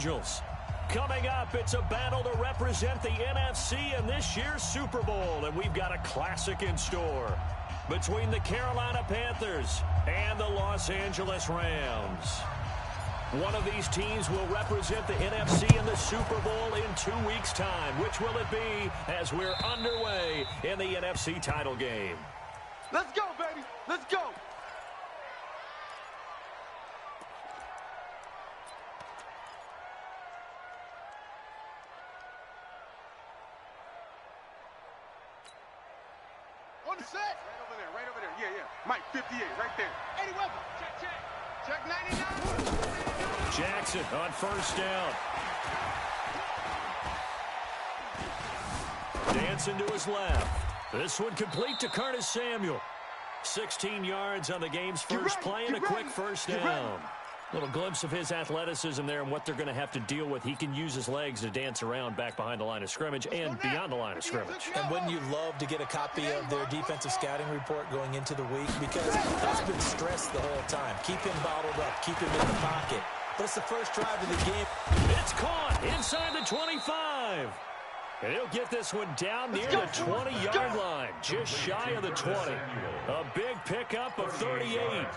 Angels. Coming up, it's a battle to represent the NFC in this year's Super Bowl, and we've got a classic in store between the Carolina Panthers and the Los Angeles Rams. One of these teams will represent the NFC in the Super Bowl in 2 weeks' time. Which will it be as we're underway in the NFC title game? Let's go, baby. Let's go. On the set. Right over there. Yeah. Mike, 58, right there. Eddie Weber. Check 99. Jackson on first down. Dancing to his left. This one complete to Curtis Samuel. 16 yards on the game's first play and a quick first down. Little glimpse of his athleticism there and what they're going to have to deal with. He can use his legs to dance around back behind the line of scrimmage and beyond the line of scrimmage. And wouldn't you love to get a copy of their defensive scouting report going into the week? Because he's been stressed the whole time. Keep him bottled up. Keep him in the pocket. But it's the first drive of the game. It's caught inside the 25. And he'll get this one down near the 20-yard line, just shy of the 20. A big pickup of 38.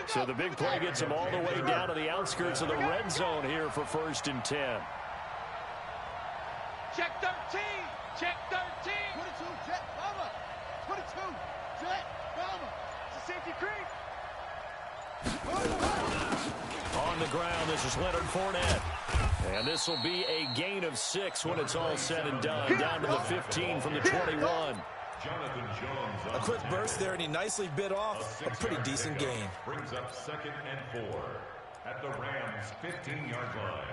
So the big play gets him all the way down to the outskirts of the red zone here for 1st and 10. Check 13. Check 13. 22. Check Bomber. 22. Check Bomber. It's a safety creep. On the ground, this is Leonard Fournette. And this will be a gain of 6 when it's all said and done. Down to the 15 from the 21. A quick burst there, and he nicely bit off a pretty decent gain. Brings up 2nd and 4 at the Rams' 15-yard line.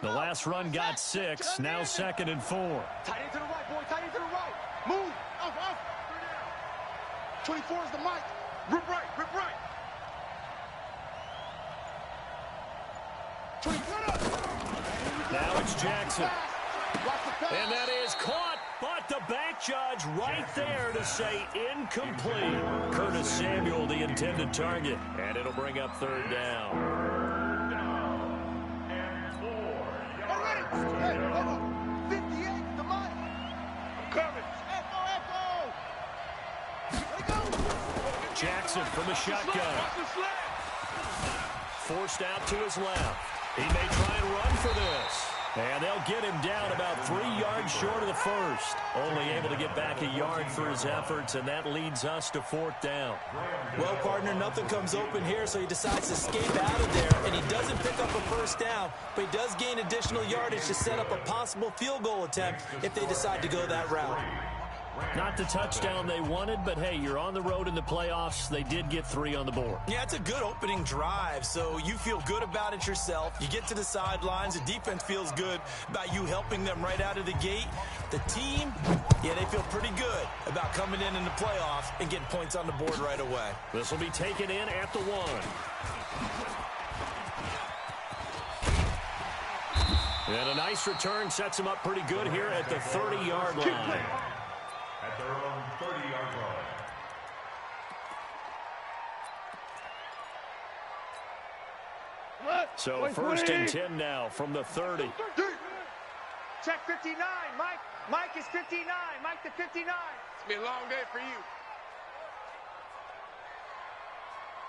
The last run got 6. Now 2nd and 4. Tight end to the right, boy. Tight end to the right. Move. Off. 24 is the mic. Rip right. 24. Now it's Jackson. And that is caught, but the back judge right there to say incomplete. Curtis Samuel, the intended target. And it'll bring up 3rd down. And 4 yards. Hey, hold on. 58 is the mic. I'm coming. Jackson from the shotgun. Forced out to his left. He may try and run for this. And they'll get him down about 3 yards short of the first. Only able to get back a yard for his efforts, and that leads us to 4th down. Well, partner, nothing comes open here, so he decides to escape out of there, and he doesn't pick up a first down, but he does gain additional yardage to set up a possible field goal attempt if they decide to go that route. Not the touchdown they wanted, but hey, you're on the road in the playoffs. They did get 3 on the board. Yeah, it's a good opening drive, so you feel good about it yourself. You get to the sidelines. The defense feels good about you helping them right out of the gate. The team, yeah, they feel pretty good about coming in the playoffs and getting points on the board right away. This will be taken in at the 1. And a nice return sets him up pretty good here at the 30-yard line. At their own 30-yard line. So 1st and 10 now from the 30. Check 59. Mike is 59. Mike to 59. It's been a long day for you.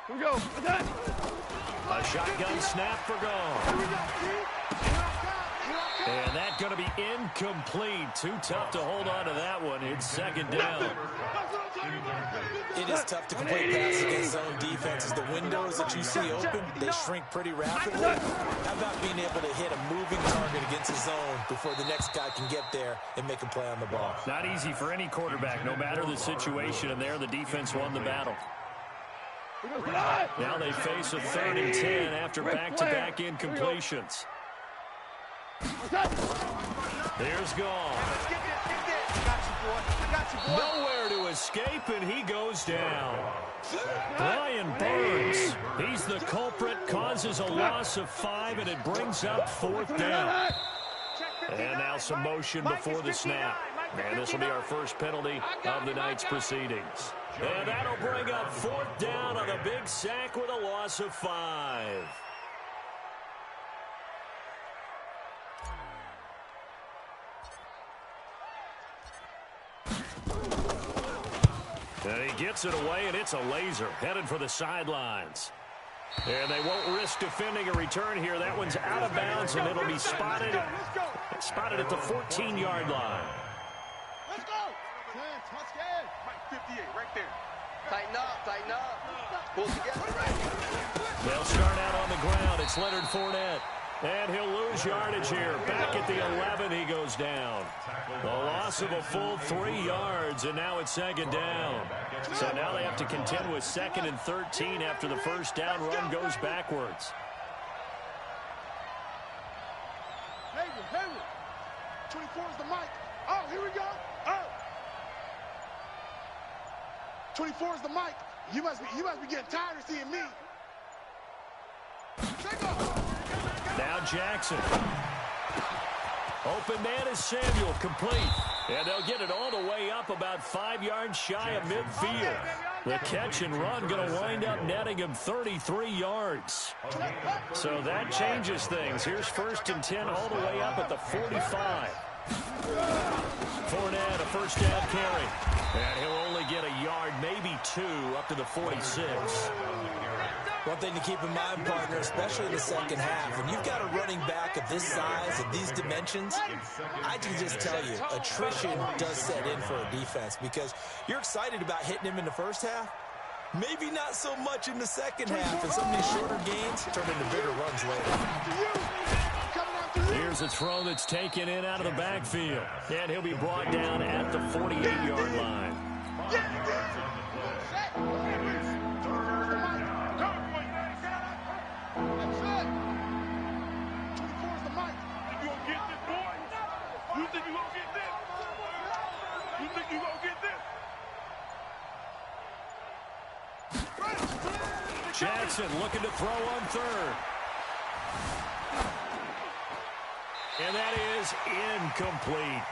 Here we go. A shotgun snap for goal. And that's going to be incomplete. Too tough to hold on to that one. It's 2nd down. It is tough to complete pass against zone defenses. The windows that you see open, they shrink pretty rapidly. How about being able to hit a moving target against a zone before the next guy can get there and make a play on the ball? Not easy for any quarterback, no matter the situation. And there, the defense won the battle. Now they face a 3rd and 10 after back-to-back incompletions. There's Gall. Nowhere to escape, and he goes down. Brian Burns, he's the culprit, causes a loss of 5, and it brings up 4th down. And now some motion before the snap. And this will be our first penalty of the night's proceedings. And that'll bring up 4th down on a big sack with a loss of 5. And he gets it away, and it's a laser headed for the sidelines. And they won't risk defending a return here. That one's out of bounds, and it'll be spotted at the 14-yard line. Let's go. 10, touchdown. Mike 58, right there. Tighten up, tighten up. Pull together. They'll start out on the ground. It's Leonard Fournette. And he'll lose yardage here. Back at the 11, he goes down. The loss of a full 3 yards, and now it's 2nd down. So now they have to contend with 2nd and 13 after the first down run goes backwards. Hayward. 24 is the mic. Oh, here we go. Oh. 24 is the mic. You must be getting tired of seeing me. Take off. Now Jackson. Open man is Samuel, complete. And they'll get it all the way up about 5 yards shy of midfield. The catch and run going to wind up netting him 33 yards. So that changes things. Here's 1st and 10 all the way up at the 45. Fournette, a first down carry. And he'll only get a yard, maybe 2, up to the 46. One thing to keep in mind, partner, especially in the second half, when you've got a running back of this size, of these dimensions, I can just tell you, attrition does set in for a defense because you're excited about hitting him in the first half. Maybe not so much in the second half, and some of these shorter gains turn into bigger runs later. Here's a throw that's taken in out of the backfield, and he'll be brought down at the 48-yard line. Jackson looking to throw on 3rd. And that is incomplete.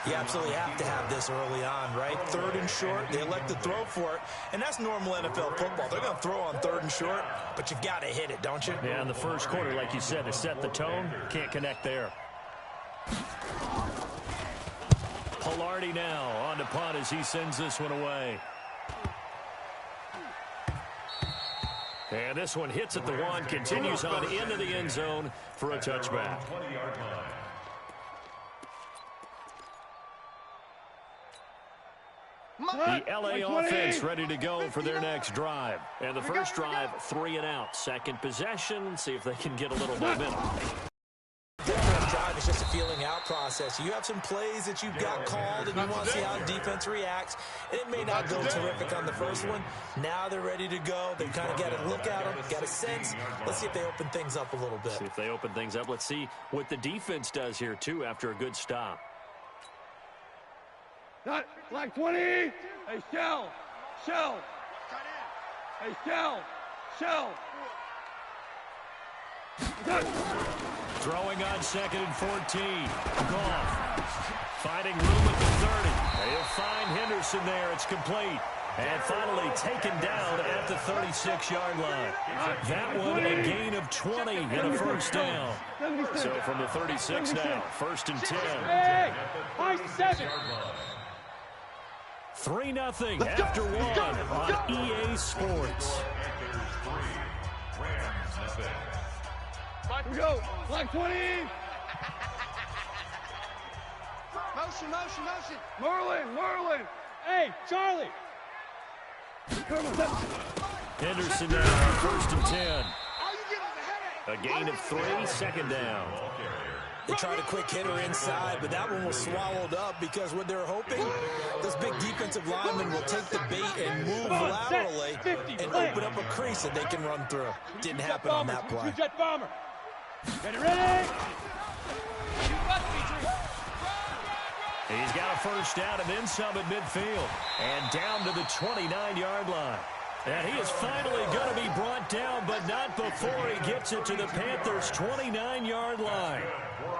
You absolutely have to have this early on, right? 3rd and short, they elect to throw for it, and that's normal NFL football. They're going to throw on 3rd and short, but you've got to hit it, don't you? Yeah, in the first quarter, like you said, to set the tone, can't connect there. Pilardi now on the punt as he sends this one away. And this one hits at the 1, continues on into the end zone for a touchback. The LA offense ready to go for their next drive. And the first drive, 3 and out. Second possession, see if they can get a little momentum. Drive is just a feeling out process. You have some plays that you've got called and you want to see how the defense reacts. It may not go terrific on the first one. Now they're ready to go. They've kind of got to look at them, got a sense. Let's see if they open things up a little bit. See if they open things up. Let's see what the defense does here, too, after a good stop. Got flag 20. Hey, Shell. Hey, Shell. Throwing on 2nd and 14. Goff finding room at the 30. He'll find Henderson there. It's complete. And finally taken down at the 36-yard line. That one a gain of 20 and a first down. So from the 36 now, 1st and 10. Hey, 7. 3-0 after 1 on EA Sports. Here we go. Flag 20. Motion. Merlin. Hey, Charlie. Henderson now, 1st and 10. A gain of 3, 2nd down. They tried a quick hitter inside, but that one was swallowed up because what they're hoping, this big defensive lineman will take the bait and move laterally and open up a crease that they can run through. Didn't happen on that play. Jet bomber. Ready? He's got a first down and then some at midfield. And down to the 29-yard line. And he is finally going to be brought down, but not before he gets it to the Panthers' 29-yard line.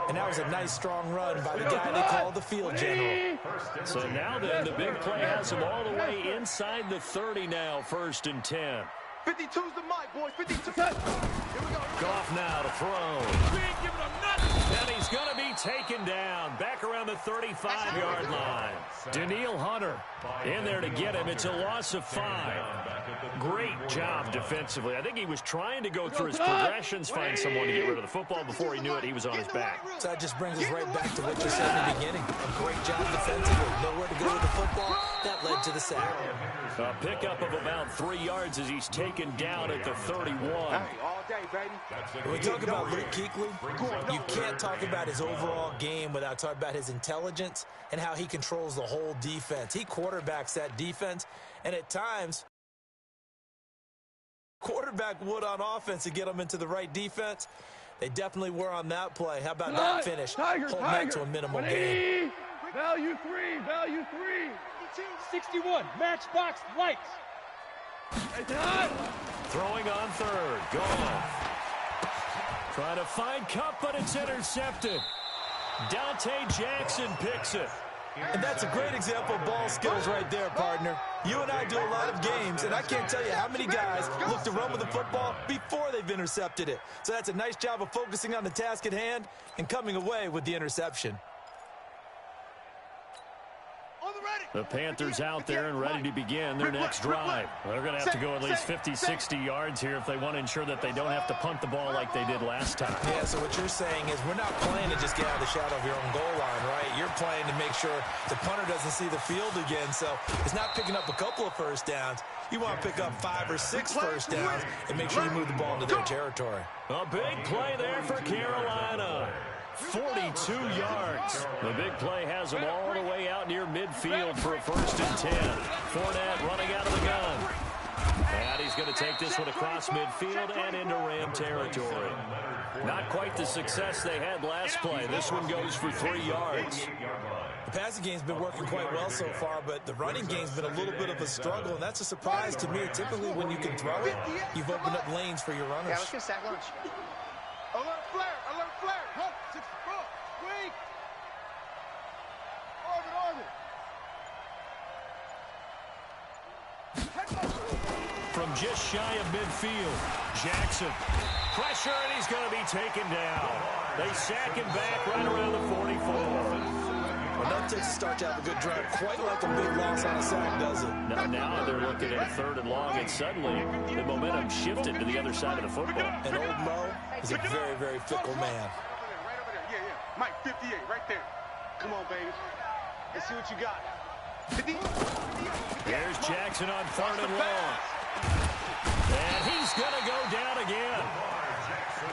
And that was a nice, strong run by the guy they call the field general. So now then, the big play has him all the way inside the 30 now, 1st and 10. 52's the mic, boys. 52. Here we go. Goff now to throw. We ain't giving them nothing. And he's going to be taken down back around the 35-yard line. Danielle Hunter in there to get him. It's a loss of 5. Great job defensively. I think he was trying to go through his progressions, find someone to get rid of the football. Before he knew it, he was on his back. So that just brings us right back to what you said in the beginning. A great job defensively. Nowhere to go with the football. That led to the sack. A pickup of about 3 yards as he's taken down at the 31. Hey, all day, baby. When we talk about Luke Kuechly, you can't talk about his overall game without talking about his intelligence and how he controls the whole defense. He quarterbacks that defense, and at times, quarterback would on offense to get them into the right defense. They definitely were on that play. How about that finish? Hold that to a minimal gain. Value 3, value 3. 61, matchbox lights. Throwing on 3rd. Goff. Trying to find Cup, but it's intercepted. Dante Jackson picks it. And that's a great example of ball skills right there, partner. You and I do a lot of games, and I can't tell you how many guys look to run with the football before they've intercepted it. So that's a nice job of focusing on the task at hand and coming away with the interception. The Panthers out there and ready to begin their next drive. They're going to have to go at least 50, 60 yards here if they want to ensure that they don't have to punt the ball like they did last time. Yeah, so what you're saying is we're not playing to just get out of the shadow of your own goal line, right? You're playing to make sure the punter doesn't see the field again. So it's not picking up a couple of first downs. You want to pick up 5 or 6 first downs and make sure you move the ball into their territory. A big play there for Carolina. 42 yards. The big play has them all the way out near midfield for a 1st and 10. Fournette running out of the gun. And he's going to take this one across midfield and into Ram territory. Not quite the success they had last play. This one goes for 3 yards. The passing game's been working quite well so far, but the running game's been a little bit of a struggle, and that's a surprise to me. Typically, when you can throw it, you've opened up lanes for your runners. Yeah, let's get sack lunch. Alert flare, alert flare. Halt, 64. Wait. Orbit. From just shy of midfield, Jackson. Pressure, and he's going to be taken down. They sack him back right around the 44. Well, that takes a start to have a good drive. Quite like a big loss on a sack, does it? Now they're looking at 3rd and long, and suddenly the momentum shifted to the other side of the football. And old Mo is a very, very fickle man. Right over there. Yeah. Mike, 58, right there. Come on, baby. Let's see what you got. 50. Here's Jackson on 3rd and long. And he's going to go down again.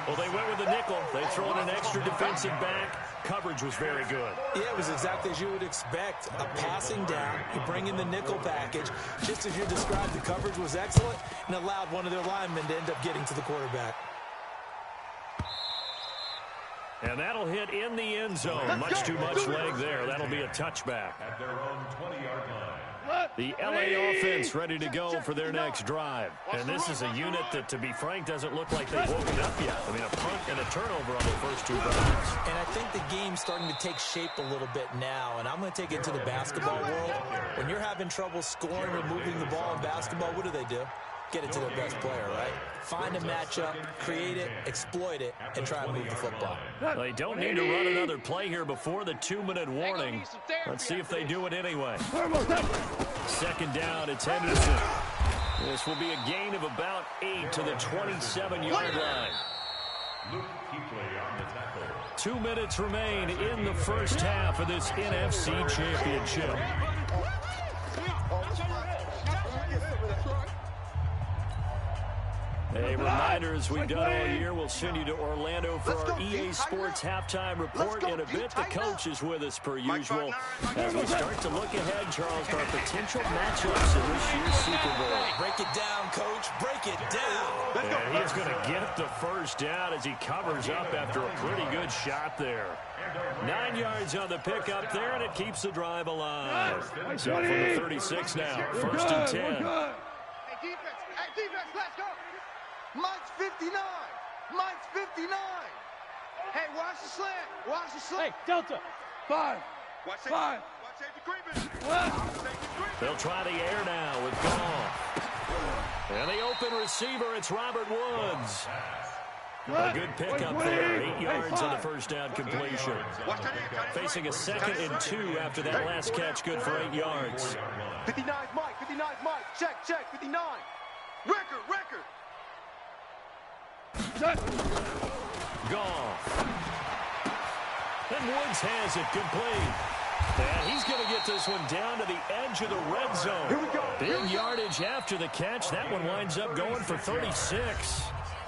Well, they went with the nickel. They throw in an extra defensive back. Coverage was very good. Yeah, it was exactly as you would expect. A passing down. You bring in the nickel package. Just as you described, the coverage was excellent and allowed one of their linemen to end up getting to the quarterback. And that'll hit in the end zone. Much too much leg there. That'll be a touchback. At their own 20-yard line. The LA offense ready to go for their next drive. And this is a unit that, to be frank, doesn't look like they've woken up yet. I mean, a punt and a turnover on their first 2 drives. And I think the game's starting to take shape a little bit now. And I'm going to take it to the basketball world. When you're having trouble scoring or moving the ball in basketball, what do? Get it to their best player, right? Find a matchup, create it, exploit it, and try and move the football. They don't need to run another play here before the 2-minute warning. Let's see if they do it anyway. 2nd down, it's Henderson. This will be a gain of about 8 to the 27-yard line. Luke Kuechly on the tackle. 2 minutes remain in the first half of this NFC Championship. A reminder, as we've done all year, we'll send you to Orlando for our EA Sports halftime report in a bit. The coach is with us per usual as we start to look ahead, Charles, to our potential matchups in this year's Super Bowl. Break it down, Coach. Break it down. And he's going to get the first down as he covers up after a pretty good shot there. 9 yards on the pickup there, and it keeps the drive alive. So from the 36 now, 1st and 10. Hey, defense. defense, let's go. Mike's 59. Mike's 59. Hey, watch the slant. Watch the slant. Hey, Delta. 5. Watch safety. 5. Watch safety creeping. They'll try the air now with Goff. And the open receiver, it's Robert Woods. A good pickup there, 8 yards on the first down completion. Facing a 2nd and 2 after that last catch, good for 8 yards. 59's Mike. 59's Mike. Check, 59. Record. Goff. And Woods has it complete. And he's going to get this one down to the edge of the red zone. Here we go. Big yardage after the catch. That one winds up going for 36.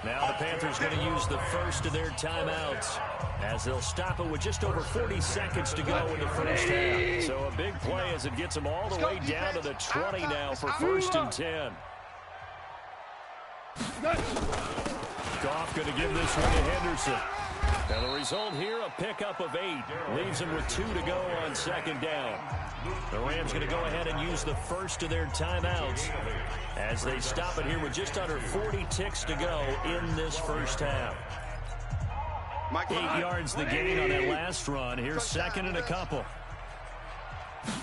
Now the Panthers going to use the first of their timeouts as they'll stop it with just over 40 seconds to go in the first half. So a big play as it gets them all the way down to the 20 now for 1st and 10. Goff going to give this one to Henderson. Now the result here, a pickup of 8. Leaves them with 2 to go on 2nd down. The Rams going to go ahead and use the first of their timeouts as they stop it here with just under 40 ticks to go in this first half. 8 yards the gain on that last run. Here's 2nd and a couple.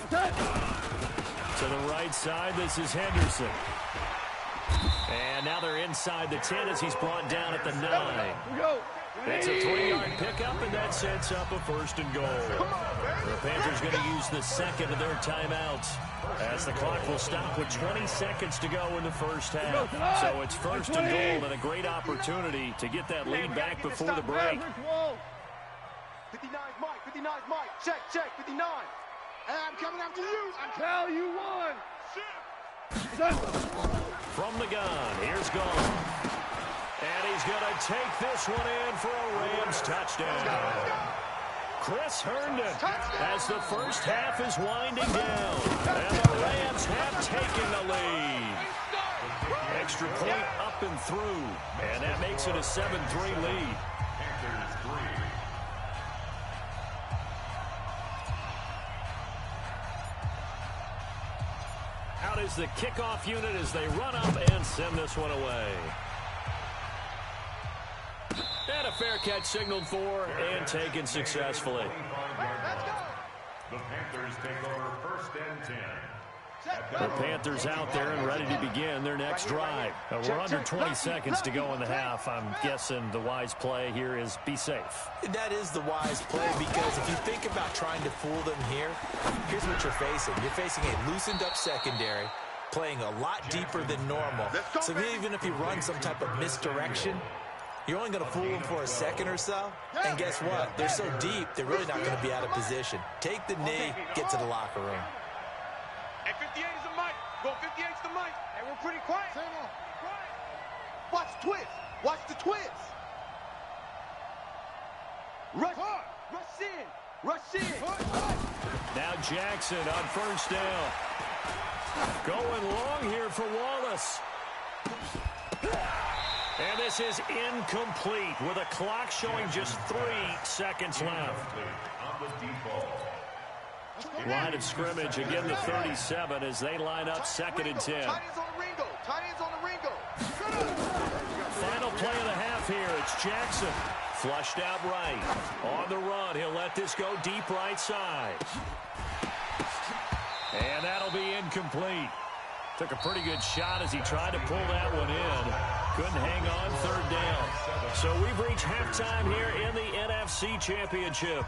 To the right side, this is Henderson. And now they're inside the 10 as he's brought down at the 9. It's a 3-yard pickup, and that sets up a 1st and goal. The Panthers going to use the 2nd of their timeouts as the clock will stop with 20 seconds to go in the first half. So it's 1st and goal and a great opportunity to get that lead back before the break. 59's Mike. 59's Mike. Check, 59. Hey, I'm coming after you. I'm telling you one. From the gun, here's Goff. And he's going to take this one in for a Rams touchdown. Chris Herndon as the first half is winding down. And the Rams have taken the lead. Extra point up and through. And that makes it a 7-3 lead. Out is the kickoff unit as they run up and send this one away. And a fair catch signaled for and taken successfully. The Panthers take over 1st and 10. The Panthers out there and ready to begin their next drive. We're under 20 seconds to go in the half. I'm guessing the wise play here is be safe. That is the wise play because if you think about trying to fool them here, here's what you're facing. You're facing a loosened up secondary, playing a lot deeper than normal. So even if you run some type of misdirection, you're only going to fool them for a second or so. And guess what? They're so deep, they're really not going to be out of position. Take the knee, get to the locker room. Hey, 58 is the mic. Go 58's the mic. Hey, we're pretty quiet. Watch the twist. Watch the twist. Rush in. Rush in. Now Jackson on 1st down. Going long here for Wallace. And this is incomplete with a clock showing just 3 seconds left. Line of scrimmage, again the 37 as they line up 2nd and 10. Tight ends on the Ringo. Tight ends on the Ringo. Final play of the half here. It's Jackson. Flushed out right. On the run, he'll let this go deep right side. And that'll be incomplete. Took a pretty good shot as he tried to pull that one in. Couldn't hang on 3rd down. So we've reached halftime here in the NFC Championship.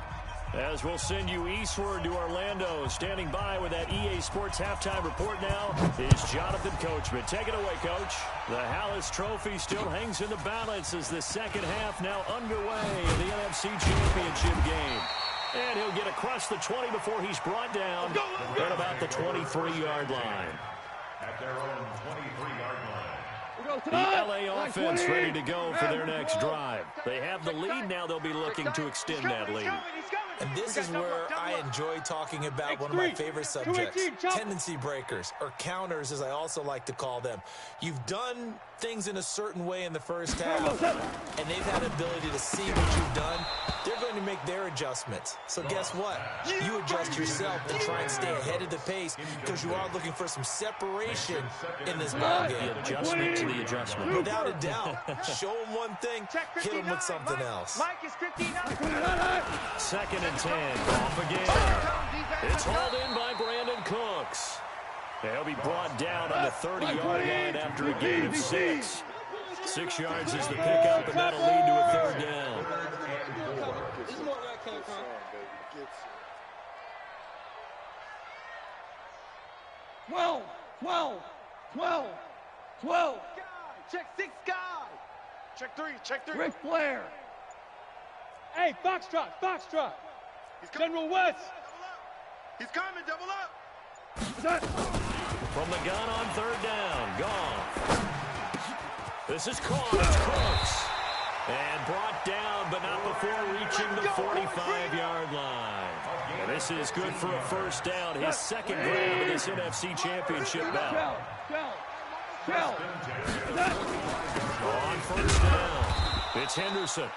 As we'll send you eastward to Orlando. Standing by with that EA Sports halftime report now is Jonathan Coachman. Take it away, Coach. The Hallis Trophy still hangs in the balance as the 2nd half now underway in the NFC Championship game. And he'll get across the 20 before he's brought down at about the 23-yard line. At their own 23-yard line. The LA offense ready to go for their next drive. They have the lead. Now they'll be looking to extend that lead. He's coming. And this is where I enjoy talking about one of my favorite subjects, tendency breakers, or counters as I also like to call them. You've done things in a certain way in the first half, and they've had the ability to see what you've done. They're going to make their adjustments. So guess what? You adjust yourself and try and stay ahead of the pace because you are looking for some separation in this ballgame. The adjustment to the adjustment. Without a doubt. Show them one thing, hit them with something else. Mike is 59. 2nd and 10. Off again. It's hauled in by Brandon Cooks. He'll be brought down on the 30-yard line after a gain of 6. 6 yards is the pickup, and that'll lead to a 3rd down. Twelve. Check 6 guy. Check 3, check 3. Ric Flair. Hey, Foxtrot. He's coming. General West. He's coming, double up. From the gun on 3rd down. Gone. This is caught. It's Cooks. And brought down, but not before reaching the 45-yard line. And this is good for a 1st down. His 2nd grab in this NFC Championship bout. On 1st down, it's Henderson.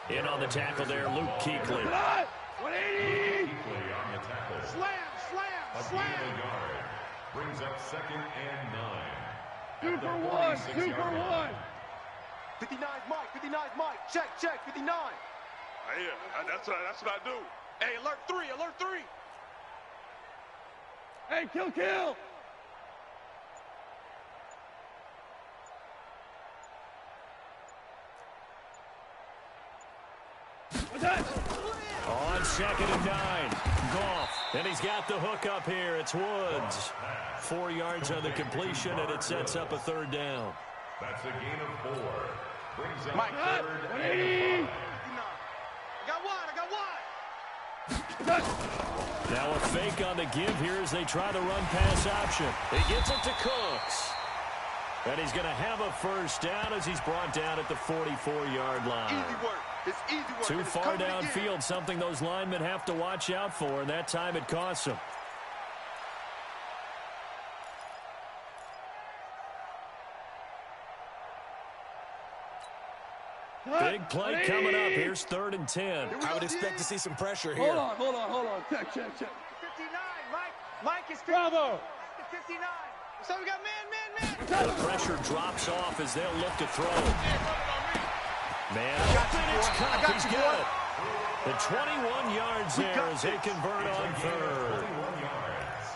In on the tackle there, Luke Kuechly. 180. Slam. Brings up 2nd and 9. 2 for 1. 2 for 1. 59's Mike. Check, 59. Yeah, that's what I do. Hey, alert 3. Hey, kill. On 2nd and 9, Goff. And he's got the hook up here. It's Woods. 4 yards on the completion, and it sets up a 3rd down. That's a gain of 4. Brings up Mike, 3rd 180. and 5. I got wide. Now a fake on the give here as they try the run-pass option. He gets it to Cooks. And he's going to have a 1st down as he's brought down at the 44-yard line. Easy work. It's easy work. Too It's far coming downfield, again. something those linemen have to watch out for, and that time it costs them. Big play coming up. Here's 3rd and 10. I would expect to see some pressure here. Hold on. Check. 59. Mike is 59. Bravo. 59. So we got man. The pressure drops off as they'll look to throw. Man, it's Cup. He's got it. The 21 yards there as they convert on 3rd.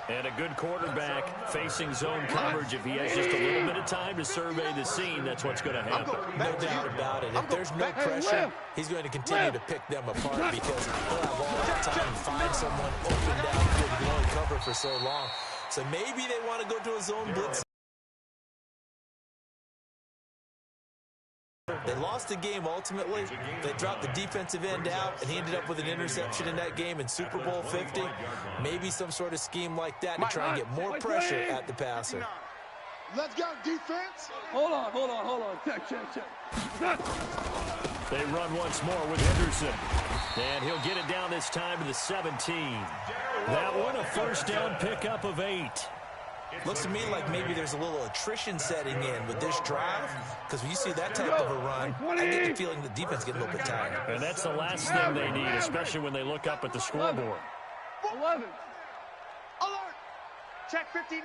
And a good quarterback facing zone coverage. If he has just a little bit of time to survey the scene, that's what's going to happen. No doubt about it. If there's no pressure, he's going to continue to pick them apart because he'll have all that time to find someone open downfield. He can only cover for so long. So maybe they want to go to a zone blitz. They lost the game ultimately. They dropped the defensive end out, and he ended up with an interception in that game in Super Bowl 50. Maybe some sort of scheme like that to try and get more pressure at the passer. Let's go, defense. Hold on. Check. They run once more with Henderson. And he'll get it down this time to the 17. That one a 1st down pickup of 8. Looks to me like maybe there's a little attrition setting in with this drive, because when you see that type of a run, I get the feeling the defense getting a little bit tired. And that's the last thing they need, especially when they look up at the scoreboard. 11. Alert. Check 59.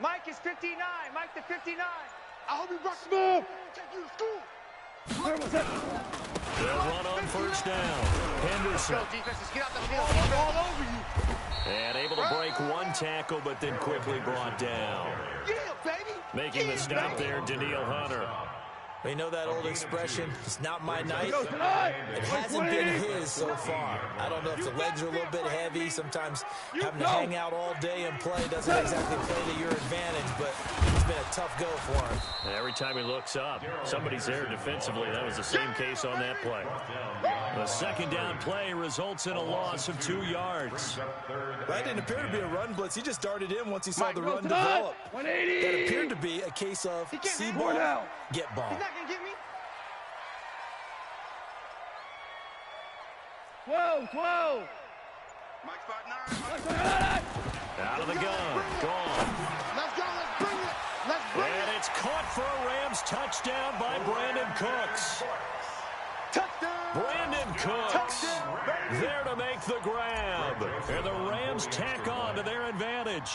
Mike is 59. Mike the 59. I hope he rushes Move. Take you to school. Where was it? They'll run on 1st down. Henderson. Go, defenses. Get out the field. All over you. And able to break one tackle, but then quickly brought down. Yeah, baby. Making the stop there, Daniil Hunter. You know that old expression, it's not my night. Go tonight. It hasn't been his so far. I don't know if the legs are a little bit heavy. Sometimes having to hang out all day and play doesn't exactly play to your advantage, but it's been a tough go for him. And every time he looks up, somebody's there defensively. That was the same case on that play. The 2nd down play results in a loss of 2 yards. That didn't appear to be a run blitz. He just darted in once he saw the run tonight. develop. 180. That appeared to be a case of see ball, get ball. He's not going to get me. 12. Mike 5'9". Out of the gun. Gone. Let's go. Let's bring it. Let's bring And it. it's caught for a Rams touchdown by Brandon Cooks. Touchdown. Brandon Cooks there to make the grab. And the Rams tack on to their advantage.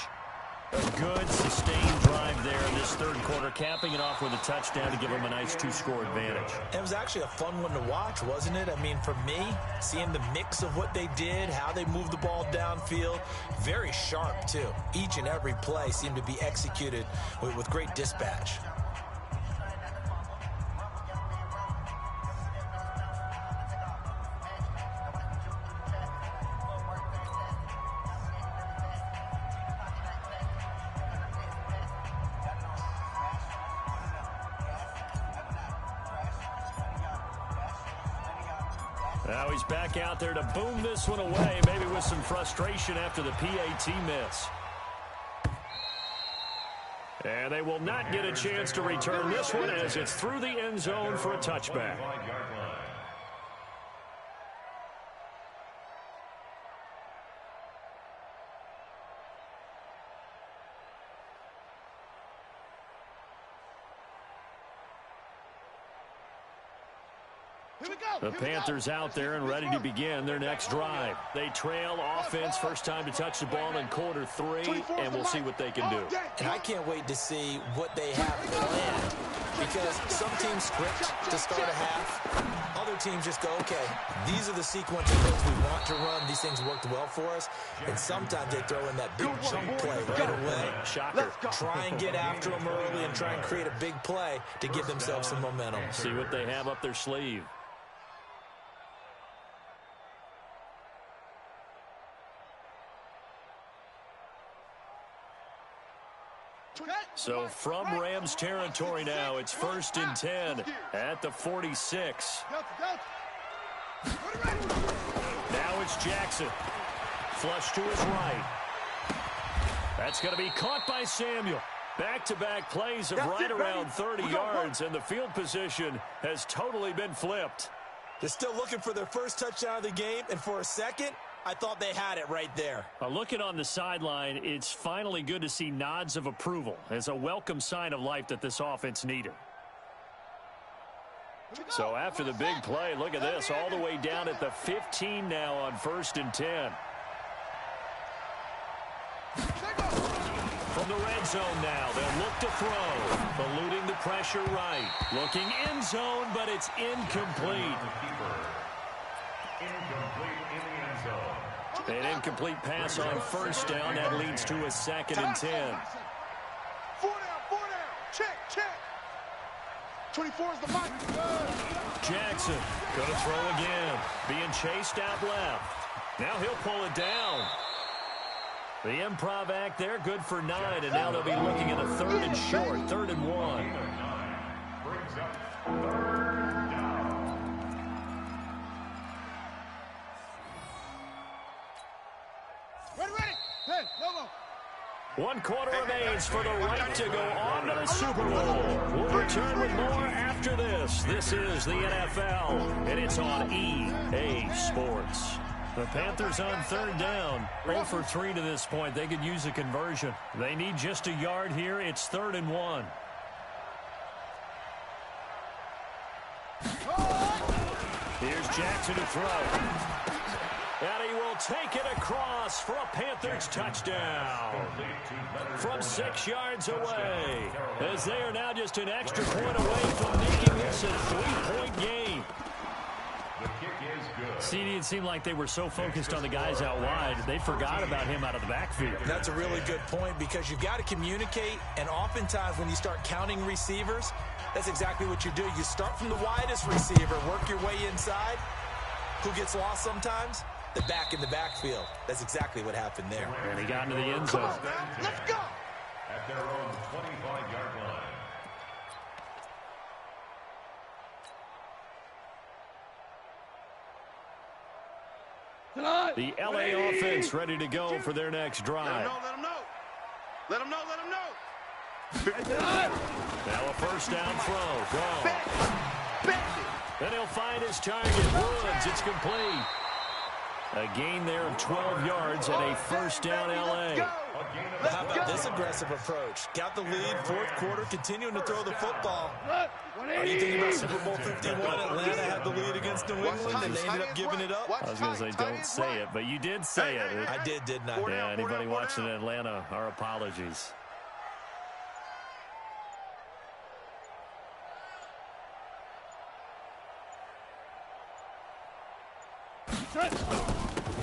A good, sustained drive there in this third quarter, capping it off with a touchdown to give them a nice 2-score advantage. It was actually a fun one to watch, wasn't it? I mean, for me, seeing the mix of what they did, how they moved the ball downfield, very sharp, too. Each and every play seemed to be executed with great dispatch. Now he's back out there to boom this one away, maybe with some frustration after the PAT miss. And they will not get a chance to return this one as it's through the end zone for a touchback. The Panthers out there and ready to begin their next drive. They trail offense, first time to touch the ball in quarter 3, and we'll see what they can do. And I can't wait to see what they have planned, because some teams script to start a half. Other teams just go, okay, these are the sequence of things we want to run. These things worked well for us. And sometimes they throw in that big chunk play right away. Shocker. Try and get after them early and try and create a big play to give themselves some momentum. See what they have up their sleeve. So from Rams territory now, it's 1st and 10 at the 46. Now it's Jackson. Flush to his right. That's going to be caught by Samuel. Back-to-back plays of right around 30 yards, and the field position has totally been flipped. They're still looking for their first touchdown of the game, and for a second, I thought they had it right there. Looking on the sideline, it's finally good to see nods of approval as a welcome sign of life that this offense needed. So after the big play, look at this, all the way down at the 15 now on 1st and 10. From the red zone now, they'll look to throw. Eluding the pressure right. Looking end zone, but it's incomplete. An incomplete pass on 1st down. That leads to a 2nd and 10. 4 down. Check. 24 is the mark. Jackson going to throw again. Being chased out left. Now he'll pull it down. The improv act there, good for 9, and now they'll be looking at a 3rd and short, 3rd and 1. Brings up 3rd down. Ready. Hey, no more. 1 quarter remains for the right to go on to the Super Bowl. We'll return with more after this. This is the NFL, and it's on EA Sports. The Panthers on 3rd down. 0 for 3 to this point. They could use a conversion. They need just a yard here. It's 3rd and 1. Here's Jackson to throw. And he will take it across for a Panthers touchdown. From 6 yards away. As they are now just an extra point away from making this a 3-point game. The kick is good. CD, it seemed like they were so focused on the guys out wide, they forgot about him out of the backfield. That's a really good point, because you've got to communicate, and oftentimes when you start counting receivers, that's exactly what you do. You start from the widest receiver, work your way inside. Who gets lost sometimes? The back in the backfield. That's exactly what happened there. And he got into the end zone. Let's go. At their own 25-yard line. The LA offense ready to go for their next drive. Let them know. Now a 1st down throw. Go. Then he'll find his target. Woods, it's complete. A gain there of 12 yards and a first down, L.A. How about this aggressive approach? Got the lead, fourth quarter, continuing to throw the football. Are you thinking about Super Bowl 51? Atlanta had the lead against New England, and they ended up giving it up? I was going to say, don't say it, but you did say it. I did, didn't I? Yeah, anybody watching in Atlanta, our apologies.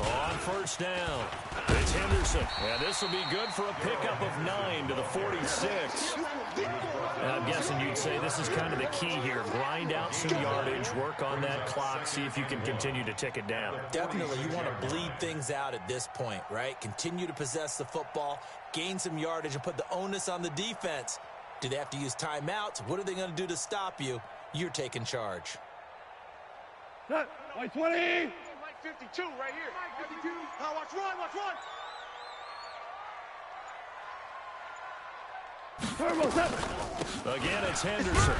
On first down, it's Henderson. And this will be good for a pickup of 9 to the 46. And I'm guessing you'd say this is kind of the key here. Grind out some yardage, work on that clock, see if you can continue to tick it down. Definitely, you want to bleed things out at this point, right? Continue to possess the football, gain some yardage, and put the onus on the defense. Do they have to use timeouts? What are they going to do to stop you? You're taking charge. White 20! 52 right here. 52. Now watch run, watch run. Turbo 7! Again, it's Henderson.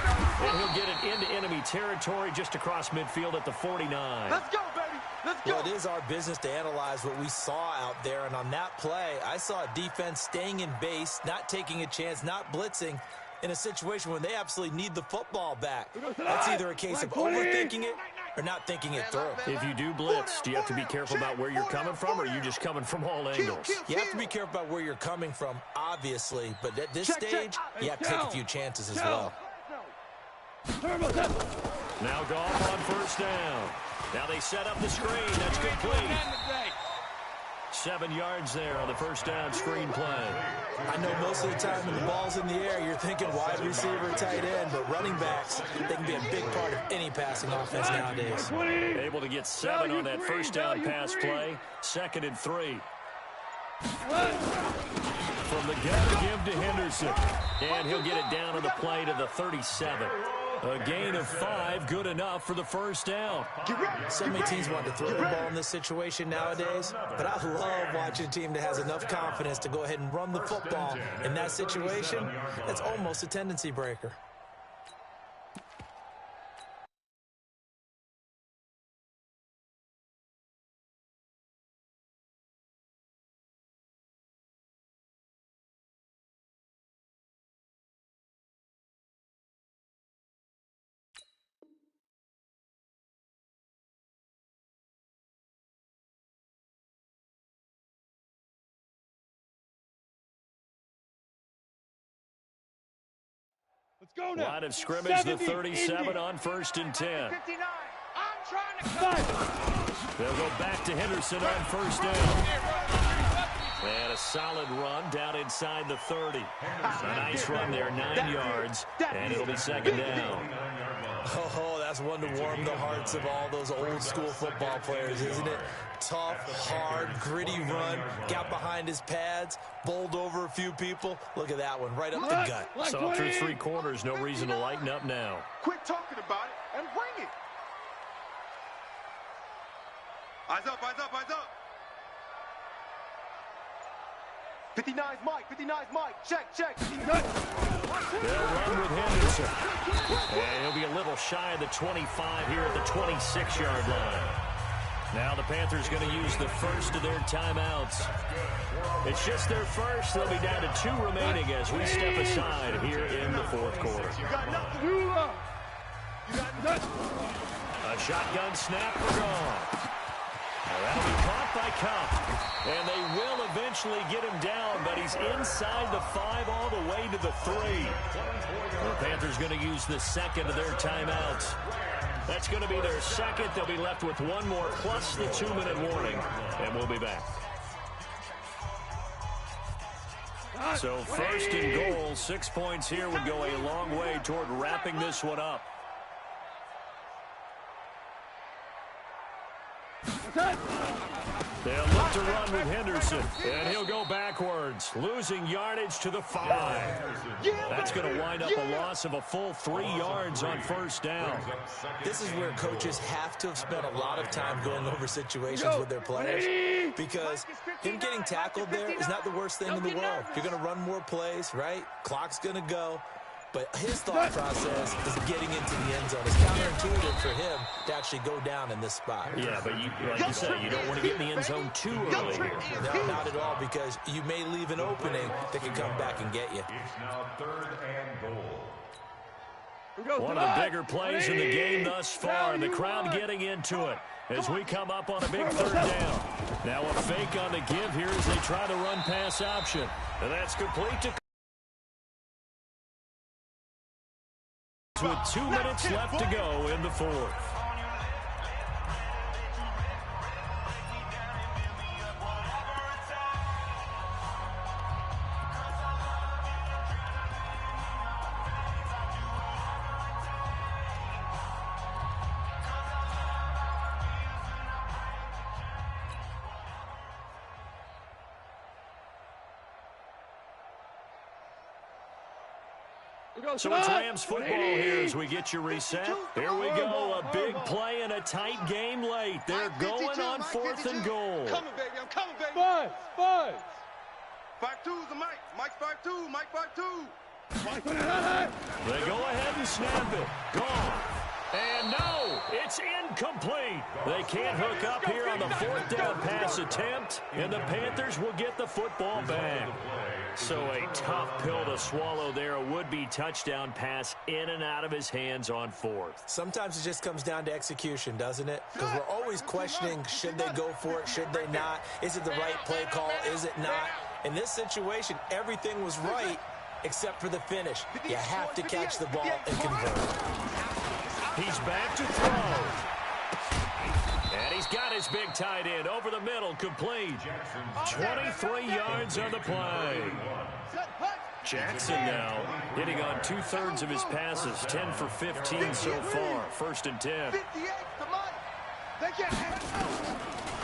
And he'll get it into enemy territory just across midfield at the 49. Let's go, baby. Let's go. Well, it is our business to analyze what we saw out there. And on that play, I saw a defense staying in base, not taking a chance, not blitzing, in a situation when they absolutely need the football back. That's either a case of overthinking it or not thinking it through. If you do blitz, do you have to be careful about where you're coming from, or are you just coming from all angles? You have to be careful about where you're coming from, obviously, but at this stage, you have to take a few chances as well. Now Goff on first down. Now they set up the screen. That's complete. 7 yards there on the first down screen play. I know most of the time when the ball's in the air, you're thinking wide receiver, tight end, but running backs, they can be a big part of any passing offense nowadays. Able to get 7 on that first down pass play. 2nd and 3. From the gun, give to Henderson. And he'll get it down on the play to the 37. A gain of 5, good enough for the first down. So many teams want to throw the ball in this situation nowadays, but I love watching a team that has enough confidence to go ahead and run the football. In that situation, that's almost a tendency breaker. Let's go now. Line of scrimmage, the 37 on 1st and 10. 59. I'm trying to cut. They'll go back to Henderson on first down. And a solid run down inside the 30. A nice run there, 9 yards, and it'll be 2nd down. Oh, that's one to warm the hearts of all those old school football players, isn't it? Tough, hard, gritty run, got behind his pads, bowled over a few people. Look at that one, right up the gut. So through 3 quarters, no reason to lighten up now. Quit talking about it and bring it. Eyes up, eyes up, eyes up. 59's Mike, 59's Mike. Check, check. They'll run with Henderson. And he'll be a little shy of the 25 here at the 26-yard line. Now the Panthers going to use the first of their timeouts. It's just their first. They'll be down to 2 remaining as we step aside here in the 4th quarter. A shotgun snap for Goff. Now that'll be caught by Cup. And they will eventually get him down, but he's inside the 5 all the way to the 3. The Panthers going to use the 2nd of their timeouts. That's going to be their 2nd. They'll be left with 1 more plus the 2-minute warning, and we'll be back. So 1st and goal, 6 points here would go a long way toward wrapping this one up. They'll look to run with Henderson, and he'll go backwards, losing yardage to the 5. That's going to wind up a loss of a full 3 yards on first down. This is where coaches have to have spent a lot of time going over situations with their players, because him getting tackled there is not the worst thing in the world. You're going to run more plays, right? Clock's going to go. but his thought process is getting into the end zone. It's counterintuitive for him to actually go down in this spot. Yeah, but like you say, you don't want to get in the end zone too early here. No, not at all, because you may leave an opening that can come back and get you. It's now 3rd and goal. One of the bigger plays in the game thus far, and the crowd getting into it as we come up on a big 3rd down. Now a fake on the give here as they try to run pass option. And that's complete to... with 2 minutes left to go in the 4th. So it's Rams football here as we get you reset. Here we go, a big play in a tight game late. They're going on 4th and goal. Coming, baby, I'm coming, baby. Five. 5-2's the Mike. Mike's 5-2. Mike 5-2. They go ahead and snap it. Gone. And no, it's incomplete. They can't hook up here on the 4th down pass attempt, and the Panthers will get the football back. So a tough pill to swallow there. A would-be touchdown pass in and out of his hands on 4th. Sometimes it just comes down to execution, doesn't it? Because we're always questioning, should they go for it, should they not? Is it the right play call, is it not? In this situation, everything was right except for the finish. You have to catch the ball and convert. He's back to throw. And he's got his big tight end over the middle, complete. 23 yards on the play. Jackson now hitting on 2/3 of his passes, 10 for 15 so far. 1st and 10.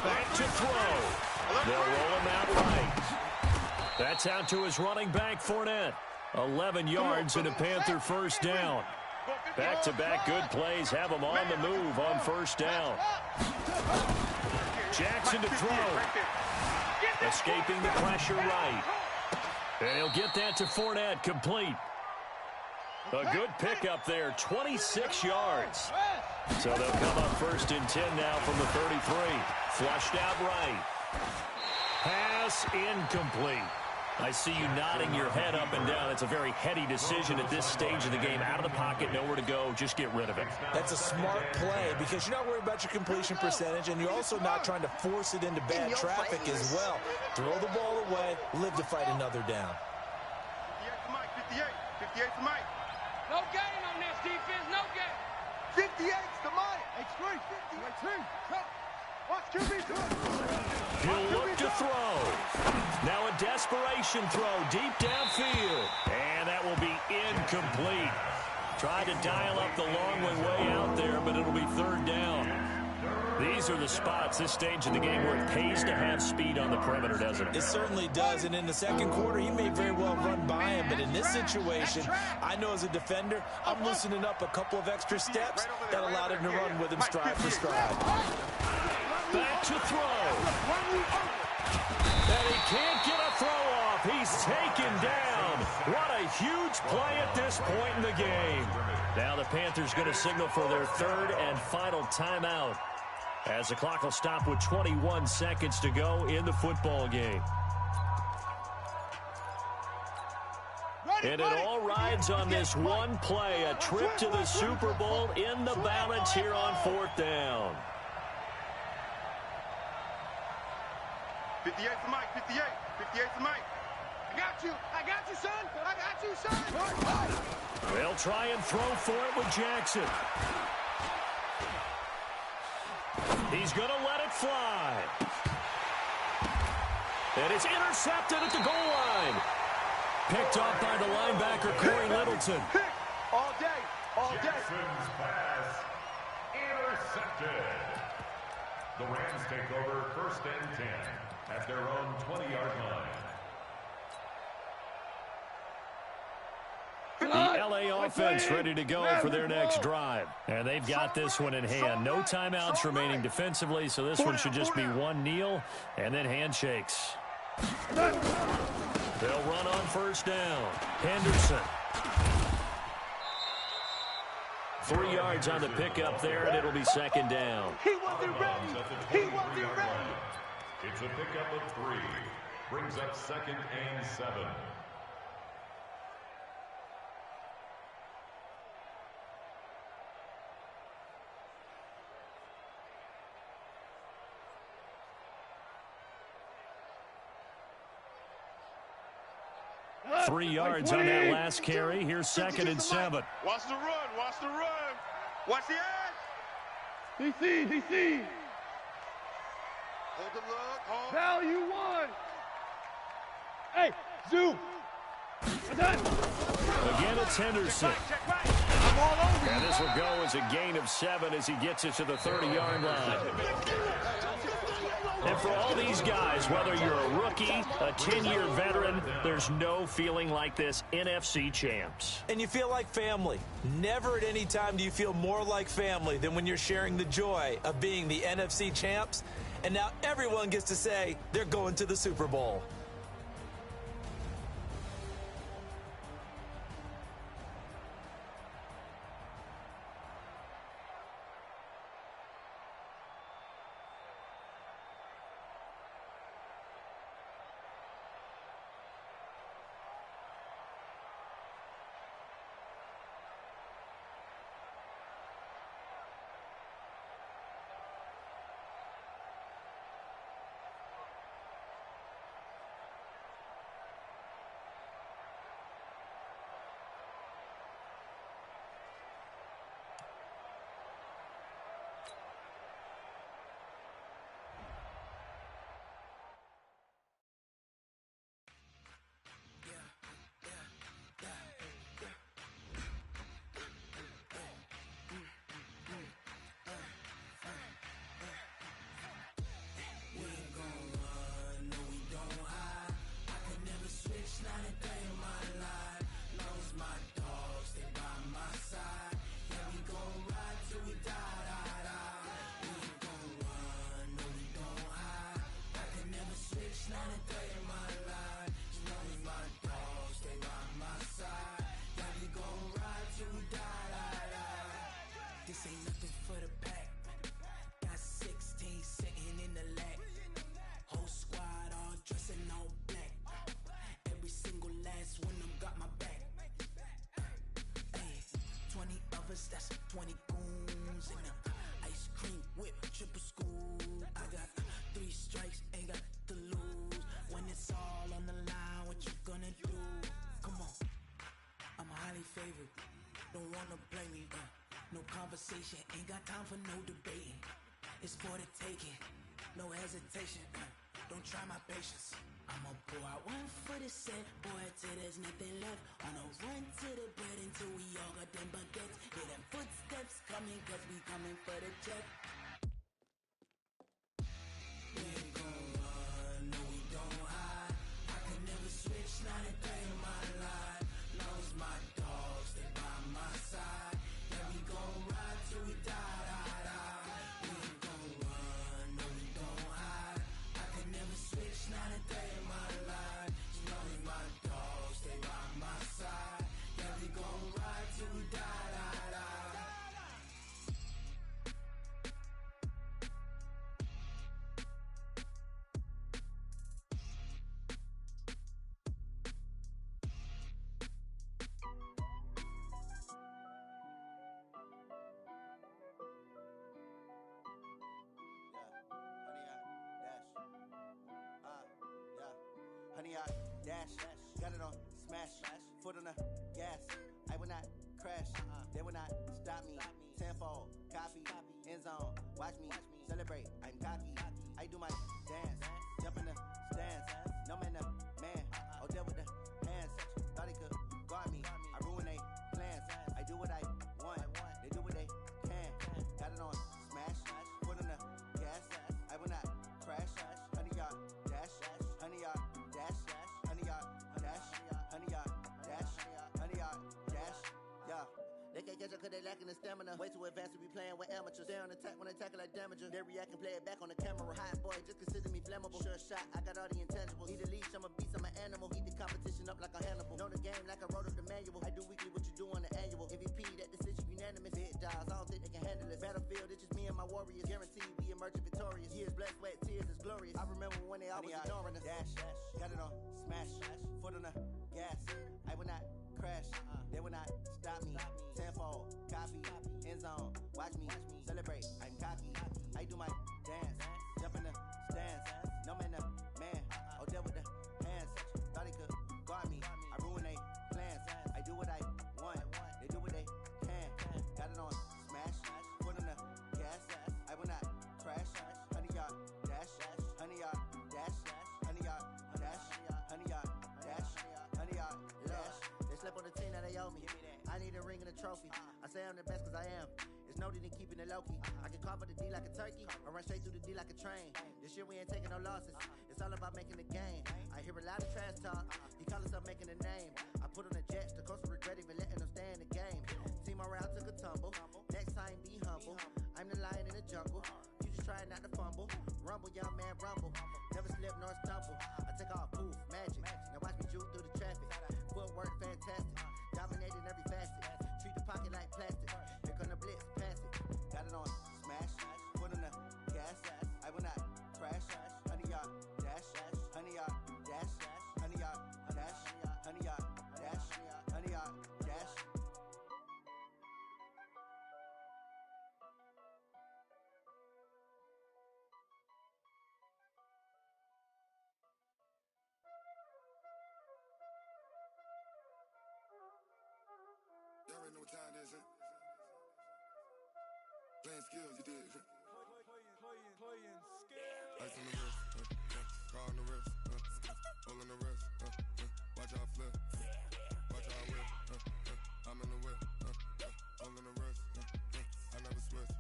Back to throw. They'll roll him out right. That's out to his running back, Fournette. 11 yards and a Panther 1st down. Back-to-back good plays have him on the move on 1st down. Jackson to throw. Escaping the pressure right. And he'll get that to Fournette, complete. A good pickup there, 26 yards. So they'll come up 1st and 10 now from the 33. Flushed out right. Pass incomplete. I see you nodding your head up and down. It's a very heady decision at this stage of the game. Out of the pocket, nowhere to go. Just get rid of it. That's a smart play because you're not worried about your completion percentage, and you're also not trying to force it into bad traffic as well. Throw the ball away, live to fight another down. 58 to Mike, 58 to Mike. No gain on this defense, no gain. 58's the Mike. H3, 58. Watch QB. He'll look to throw. Now a desperation throw deep downfield. And that will be incomplete. Tried to dial up the long way out there, but it'll be 3rd down. These are the spots, this stage of the game, where it pays to have speed on the perimeter, doesn't it? It certainly does, and in the 2nd quarter, he may very well run by him, but in this situation, I know as a defender, I'm loosening up a couple of extra steps that allowed him to run with him stride for stride. Back to throw. And he can't get a throw off. He's taken down. What a huge play at this point in the game. Now the Panthers going to signal for their 3rd and final timeout, as the clock will stop with 21 seconds to go in the football game. And it all rides on this one play, a trip to the Super Bowl in the balance here on 4th down. 58 to Mike, 58 to Mike. I got you, son. They'll try and throw for it with Jackson. He's going to let it fly. And it's intercepted at the goal line. Picked off by the linebacker, Corey Littleton. All day. Jackson's pass intercepted. The Rams take over 1st and 10 at their own 20-yard line. The LA offense ready to go for their next drive. And they've got this one in hand. No timeouts remaining defensively, so this one should just be one kneel and then handshakes. They'll run on 1st down. Henderson. 3 yards on the pickup there, and it'll be second down. He wasn't ready. He wasn't ready. It's a pickup of 3. Brings up 2nd and 7. Up. 3 yards on that last carry. Here's 2nd and 7. Watch the run. Watch the run. Watch the edge. DC. Hold the look. Hold. Value 1. Hey, zoom. Done. Again, it's Henderson. I'm all over And this will go as a gain of 7 as he gets it to the 30-yard line. And for all these guys, whether you're a rookie, a 10-year veteran, there's no feeling like this NFC champs. And you feel like family. Never at any time do you feel more like family than when you're sharing the joy of being the NFC champs. And now everyone gets to say they're going to the Super Bowl. That's 20 goons in the ice cream whip, triple scoop. I got 3 strikes, ain't got to lose. When it's all on the line, what you gonna do? Come on, I'm highly favored. Don't wanna play me, no conversation, ain't got time for no debating. It's for the taking, no hesitation. Don't try my patience. I'ma pour out 1 for the set, boy, till there's nothing left. On a run to the bread until we all got them baguettes. Hear them footsteps coming, cause we coming for the check. We ain't gon' run, no we don't hide. I can never switch, not a day in my life. Long as my dogs, they by my side. Yeah, we gon' ride till we die, die, die. We ain't gon' run, no we don't hide. I can never switch, not a day in my life. As long as my dogs, they by my side. Yeah, we gon' ride till we die, die, die. Honey, I dash, got it on smash, foot on the gas. I will not crash, they will not stop me. Tenfold, copy, end zone, watch me celebrate. I'm cocky, I do my dance, jump in the stands. No man, the man, oh there with the hands. Thought he could guard me, I ruin they plans. I do what I want, they do what they can. Got it on smash, foot on the gas. I will not crash, honey, y'all dash, honey, y'all dash, honey, y'all dash, honey, y'all dash, honey, y'all dash, yeah. They can't catch up cause they lacking the stamina. Way too advanced to be playing with amateurs. They on attack when they tackle like damager. They react and play it back on the camera. Hot boy, just consider me flammable. Sure shot, I got all the intangibles. Need a leash, I'm a beast, I'm an animal. Heat the competition up like a Hannibal. Know the game like I wrote up the manual. I do weekly what you do on the annual. MVP, that decision unanimous. Big apologize, I don't think they can handle this. Battlefield, it's just me and my warriors. Guaranteed we emerging victorious. Years, blood, sweat, tears is glorious. I remember when they always ignoring us. Dash, got it on, smash, foot on the gas. I will not crash, they will not stop me. Tenfold, copy, end zone, watch me celebrate. I'm cocky, I do my dance, jump in the stands. No man, man, oh there with the hands. Thought he could guard me, I ruin they plans. I do what I want, they do what they can. Got it on, smash, foot on the gas. I will not crash, 100-yard dash, 100-yard dash, 100-yard dash, 100-yard dash, 100-yard dash. They slept on the team that they owe me. I need a ring and a trophy. I say I'm the best cause I am. It's noted in keeping it low-key. I can carve for the D like a turkey, or run straight through the D like a train. This year we ain't taking no losses. It's all about making the game. I hear a lot of trash talk. He call himself making a name. I put on the Jets. The coach will regret even letting them stay in the game. Team morale took a tumble. Next time be humble. I'm the lion in the jungle. You just trying not to fumble. Rumble, young man, rumble. Never slip nor stumble. I take off, poof, magic. Now watch me juke through the traffic. Footwork fantastic. Dominating every facet. Treat the pocket like plastic. Here come the blitz, pass it. Got it on, smash. Foot on the gas. I will not crash. 100-yard dash. 100-yard dash. 100-yard dash. 100-yard dash. 100-yard dash. Y'all already know what time it is, huh? Playing skills, you did. Playing skills. Ice on the wrist, car on the wrist, hole on the wrist, watch out flip, watch out whip, I'm in the whip, hole in the wrist, I never switch,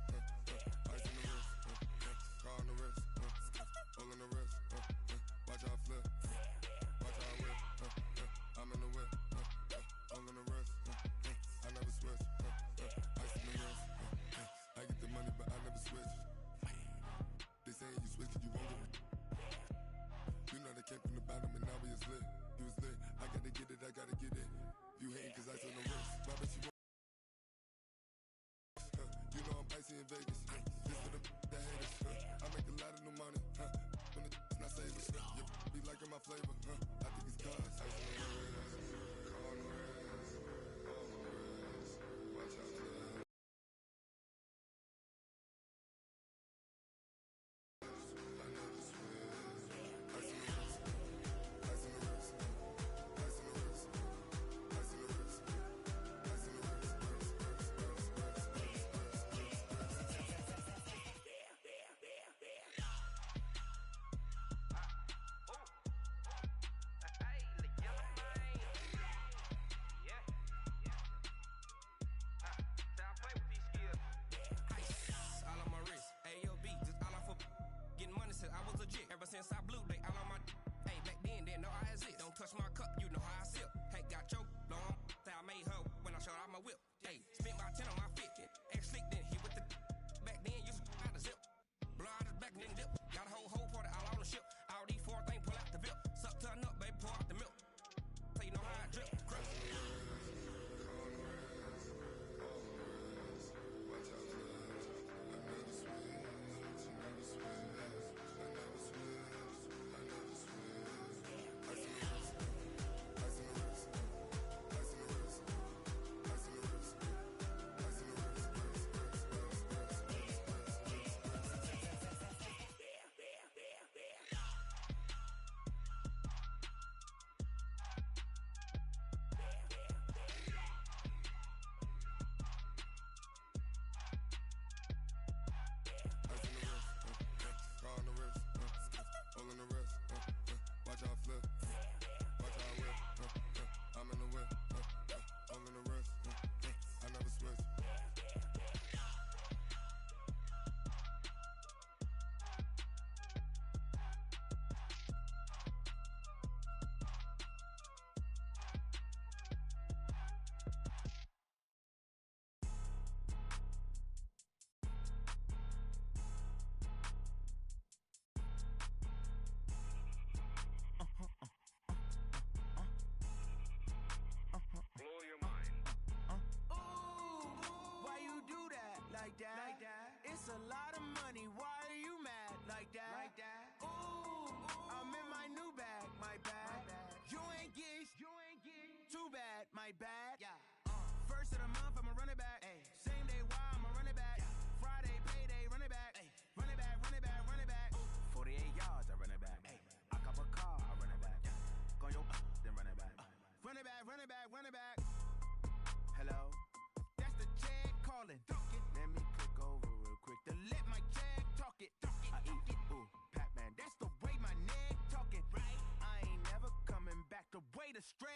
ice on the wrist, car on the wrist, hole in the wrist, watch out flip, watch out whip, I'm in the whip, hole in the wrist, I never switch, ice on the wrist, I get the money but I never switch. They saying you switch and you won't get it. You know they came from the bottom and now we is lit. You was lit, I gotta get it, I gotta get it. You hating cause ice on the wrist. Why bet you won't? You know I'm icy in Vegas. This for the that haters. I make a lot of new money. When the not saving. You be liking my flavor. I think it's cause ice on the wrist. Car on the wrist. On the wrist. Watch out for that. Ever since I blew, they all on my hey, back then, they know I exist. Don't touch my cup, you know how I sip. Hey, got your long, say I made her when I showed out my whip. Hey, spent my 10 on my 50. Ex-slick, then hit with the back then, used to out the zip. Blow out his back, then dip. Got a whole party all on the ship. All these 4 things pull out the VIP. Suck to a nut, baby, pour out the milk. So you know how I drip. Crush.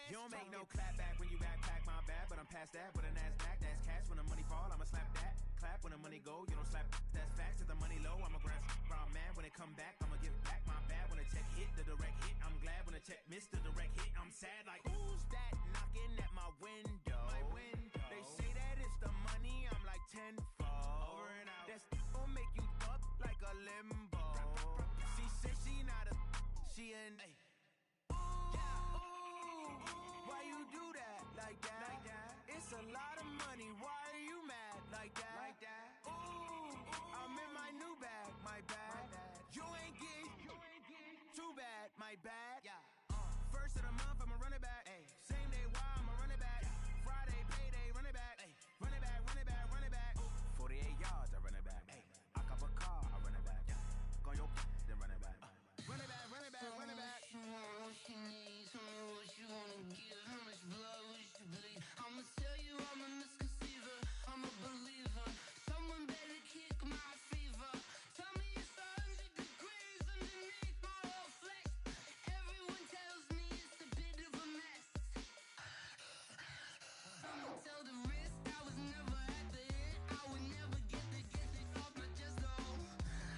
You don't make no clap back when you backpack, my bad. But I'm past that, with a NASDAQ, that's cash. When the money fall, I'ma slap that. Clap when the money go, you don't slap, that's facts. If the money low, I'ma grab I'm mad. When it come back, I'ma give back my bad. When the check hit, the direct hit, I'm glad. When the check missed, the direct hit, I'm sad. Like, who's that knocking at my window? They say that it's the money, I'm like tenfold. Over and out. That's gon' make you up like a limbo. She said she not a, she an, ay. Why you do that like that? It's a lot of money. Why are you mad like that? Ooh, I'm in my new bag, my bad. You ain't getting too bad, my bad. Yeah. First of the month, I'ma run it back. Ay. Same day, why I'ma run it back. Friday, payday, run it back. Ay. Run it back, run it back, run it back. 48 yards, I run it back. Ay. I cop a car, I run it back. Go on your then run it back. Run it back, run it back, run it back. What you want, what you need, tell me what you wanna give. How much blood would you bleed? I'ma tell you I'm a misconceiver, I'm a believer. Someone better kick my fever. Tell me it's 100 degrees underneath my whole flesh. Everyone tells me it's a bit of a mess. I'ma tell the risk I was never at the end. I would never get it off my chest though.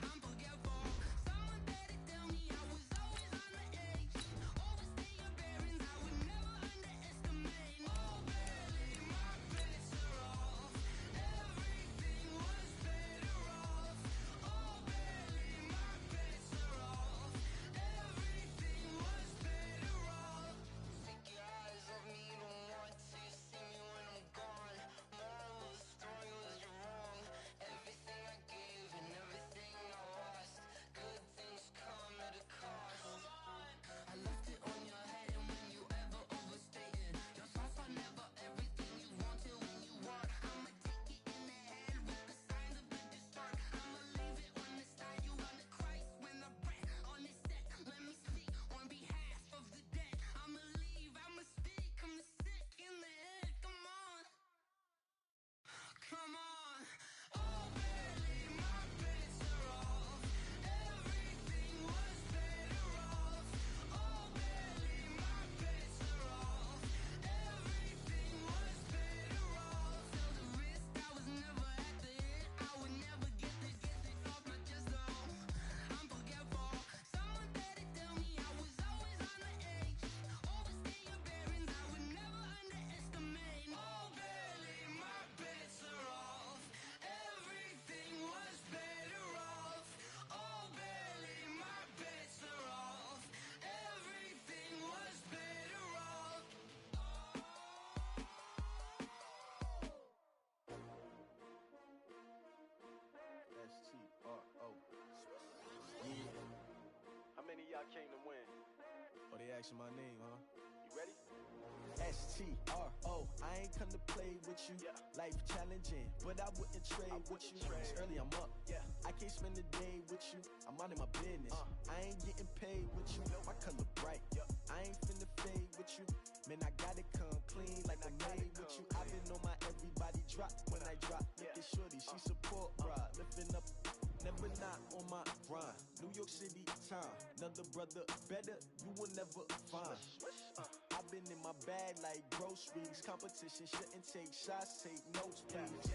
I'm forgetful. Someone better tell me I was always on the edge. Overstay your bearings, I would never underestimate. Oh barely, my bets are off. Everything was better off. Oh barely, my bets are off. Everything was better off. Take your eyes off me, don't want to see me when I'm gone. Moral of the story was you're wrong. Everything I gave and everything I lost. Good things come at a cost. I left it on your head, and when you ever overstay it, your thoughts are never everything you wanted when you want. I'ma take it in the head with the signs of the distort. I'ma leave it on the side. You on the Christ when the breath on this set. Let me speak on behalf of the dead. I'ma leave, I'ma speak. I'm sick in the head. Come on, come on. Oh, barely, my bets are off. Everything was better off. Oh, barely, my bets are off. Everything was better off. Tell the risk I was never at the end. I would never get it off my chest though. I'm forgetful. Someone better tell me I was always on the edge. Overstay your bearings, I would never underestimate. Oh, barely, my bets are off. Everything was better off. Oh, barely, my bets are off. Everything was better off. S-T-R-O. Yeah. How many of y'all came to win? Oh, they asking my name, huh? You ready? S-T-R-O, I ain't come to play with you. Yeah. Life challenging, but I wouldn't trade with you. It's early, I'm up. Yeah. I can't spend the day with you. I'm minding my business. I ain't getting paid with you. My color bright. I ain't finna fade with you. Man, I gotta come clean like I made with you. I've been on my everybody drop when I drop. Look at shorty, she support bra. Lifting up, never not on my grind. New York City time. Another brother better, you will never find. I've been in my bag like groceries. Competition shouldn't take shots, take notes, please.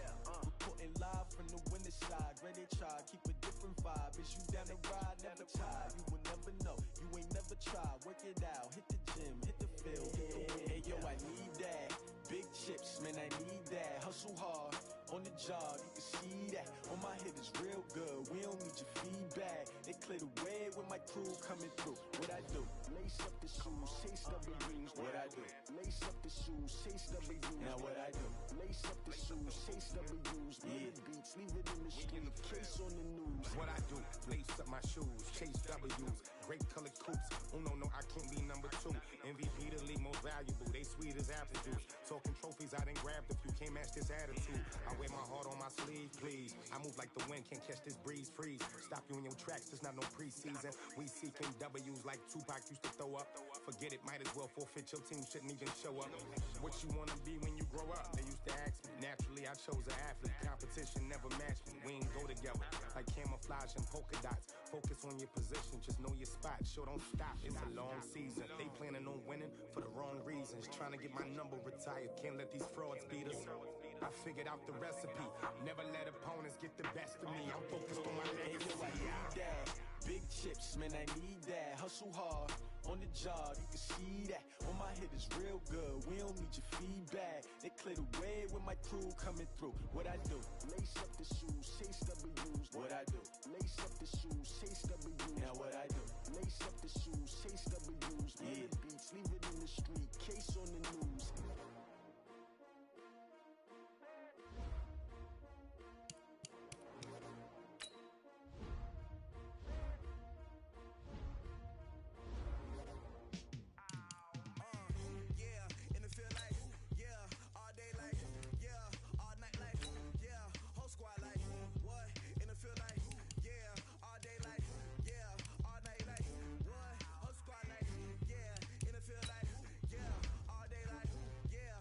Reporting live from the winter side. Ready to try, keep a different vibe. Is you down the ride, never tired. You will never know, you ain't never tried. Work it out, hit the gym, hit the field, hit the win. Hey yo, I need that. Big chips, man, I need that. Hustle hard, on the job, you can see that. On my hit is real good, we don't need your feedback. They clear the way when my crew coming through. What I do? Lace up the shoes, chase W's. What I do? Lace up the shoes, chase W's. Now what I do? Lace up the shoes, chase W's. Yeah. Beats, leave it in the street, case on the news. What I do? Lace up my shoes, chase W's. Great colored coops. Oh no, I can't be number 2. MVP the league most valuable. They sweet as apple juice. Talking trophies, I done grabbed a few. Can't match this attitude. I wear my heart on my sleeve, please. I move like the wind, can't catch this breeze, freeze. Stop you in your tracks, there's not no preseason. We seeking W's like Tupac used to throw up. Forget it, might as well forfeit, your team shouldn't even show up. What you wanna be when you grow up? They used to ask me. Naturally, I chose an athlete. Competition never matched me. We ain't go together like camouflage and polka dots. Focus on your position, just know your spot. Sure, don't stop, it's a long season. They planning on winning for the wrong reasons. Trying to get my number retired, can't let these frauds beat us. I figured out the recipe. Never let opponents get the best of me. I'm focused on my legacy. I need that. Big chips, man, I need that. Hustle hard on the job, you can see that. On my head is real good, we don't need your feedback. They clear the way with my crew coming through. What I do? Lace up the shoes, chase W's. What I do? Lace up the shoes, chase W's. Now what I do? Lace up the shoes, chase W's. Yeah. Beats, leave it in the street, case on the news. Yeah,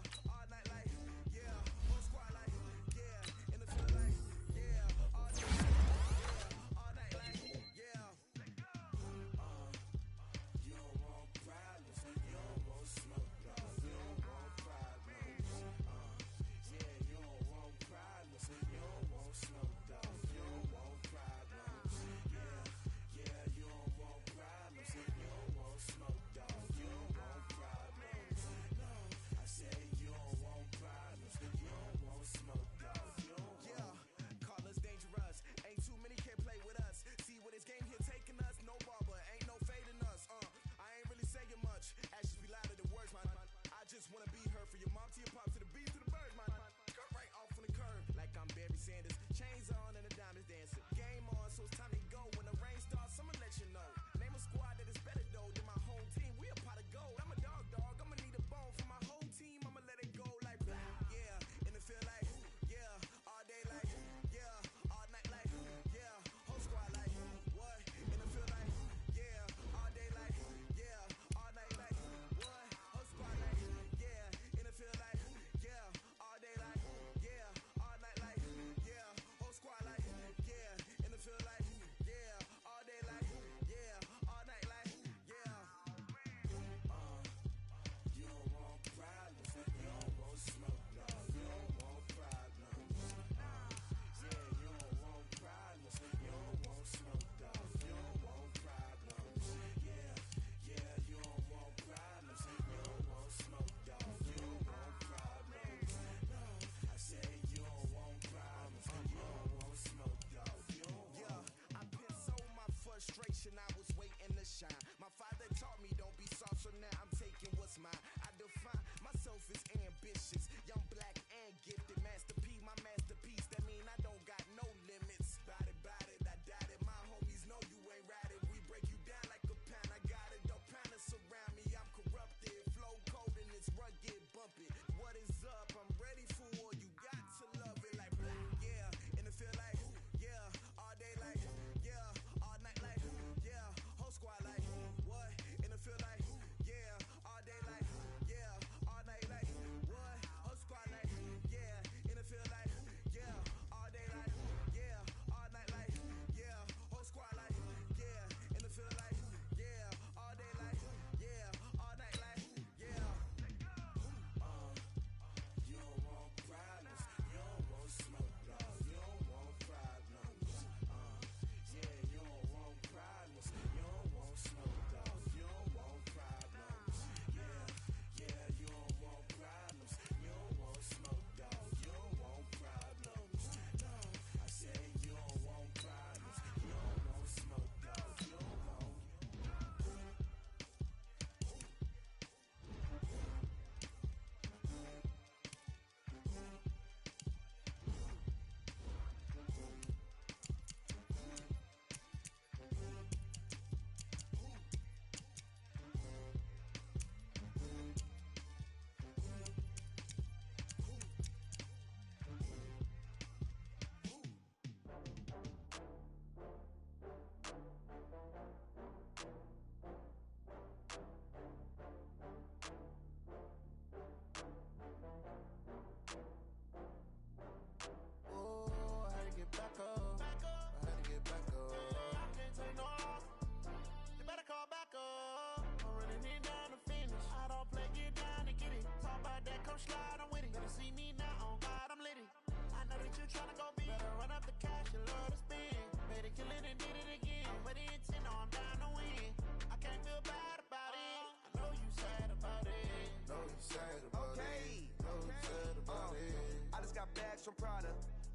bags from Prada.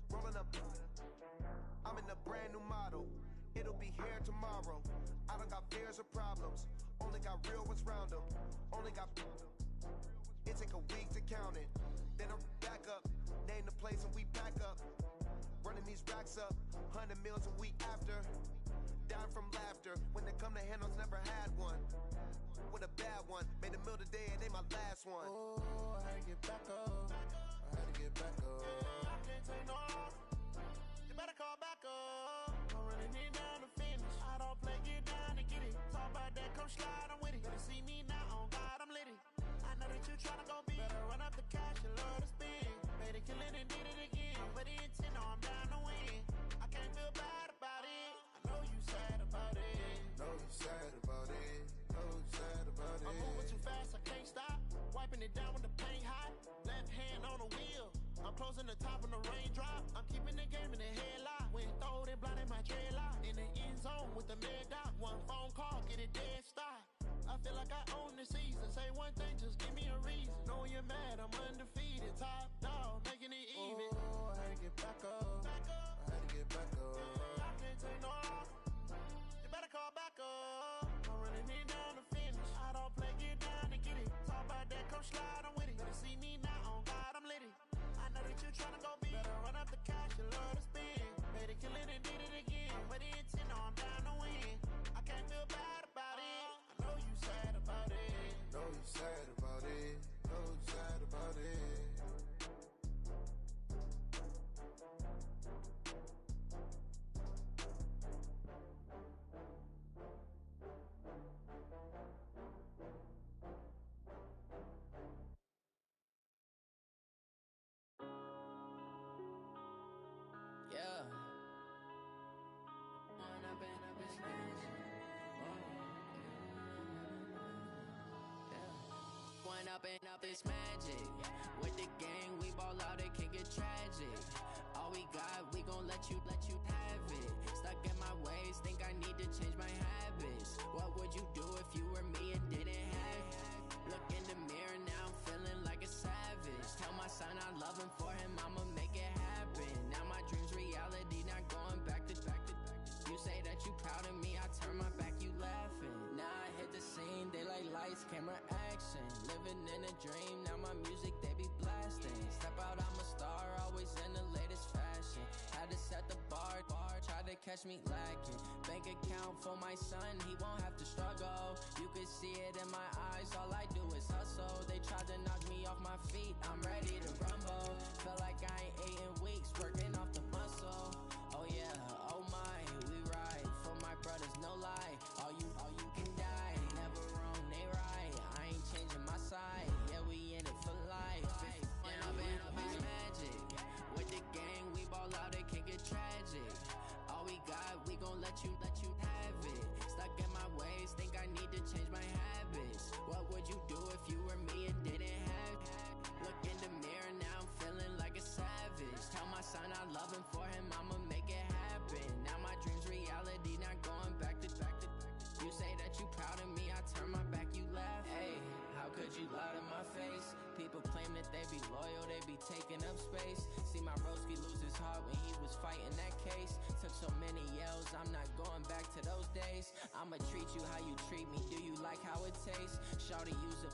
Rolling up. I'm in a brand new model. It'll be here tomorrow. I don't got fears or problems. Only got real ones round them. Only got. It take a week to count it. Then I'm back up. Name the place and we pack up. Running these racks up. 100 meals a week after. Dying from laughter. When they come to handles, never had one. With a bad one. Made a meal today and they my last one. Oh, I had to get back up. I had to get back up. I can't take no loss. You better call back up. I'm running it down to finish. I don't play, get down to get it. Talk about that, come slide, I'm with it. Better see me now, on God, I'm lit it. I know that you tryna go big. Better run up the cash, you love to spend. Made it, kill it, and did it again. With the intent, no, I'm down to win. I can't feel bad about it. I know you sad about it. Know you sad about it. Know you sad about it. I'm moving too fast, I can't stop. Wiping it down when the paint hot. Left hand on the wheel. I'm closing the top when the raindrop. I'm keeping the game in the headlock. When throwed and blinded my dreadlock. In the end zone with the mad dot. One phone call, get it dead stop. I feel like I own the season. Say one thing, just give me a reason. Know you're mad, I'm undefeated. Top dog, making it even. Oh, I had to get back up. I had to get back up. I can't take no loss. You better call back up. I'm running it down to finish. I don't play, get down to get it. Talk about that, come slide, I'm with it. Better see me now, on God, I'm lit it. I know that you tryna go big. Better run up the cash, you love to spend. Made it, kill it, and did it again. With the intent, no, I'm down to win. I can't feel bad about it. I know you sad about it. Know you sad about it. Know you sad about it. Yeah. When I've been up this magic. When up and up this magic. With the gang, we ball out, it can get tragic. All we got, we gon' let you have it. Stuck in my ways, think I need to change my habits. What would you do if you were me and didn't have it? Look in the mirror, now I'm feeling like a savage. Tell my son I love him, for him I'ma make it happen. Now my dreams reality, not going back to. You say that you proud of me, I turn my back, you laughing. Now I hit the scene, daylight lights, camera action. Living in a dream, now my music they be blasting. Step out, I'm a star, always in the latest fashion. Had to set the bar, try to catch me lacking. Bank account for my son, he won't have to struggle. You can see it in my eyes, all I do is hustle. They tried to knock me off my feet, I'm ready to rumble. Feel like I ain't ate in weeks, working off the muscle. Oh yeah, oh my, we ride for my brothers, no lie. All you can die, never wrong, they right. I ain't changing my side, yeah, we in it for life. When I've been up is magic. With the gang, we ball out, it can get tragic. All we got, we gon' let you have it. Stuck in my ways, think I need to change my habits. What would you do if you were me and didn't have it? Look in the mirror, now I'm feeling like a savage. Tell my son I love him, for him I'ma make it happen. Now my dreams reality, not going back to. You say that you proud of me, I turn my back, you laugh. Hey, how could you lie to my face? People claim that they be loyal, they be taking up space. See my broski lose his heart when he was fighting that case. Took so many yells, I'm not going back to those days. I'ma treat you how you treat me, do you like how it tastes? Shawty, use up,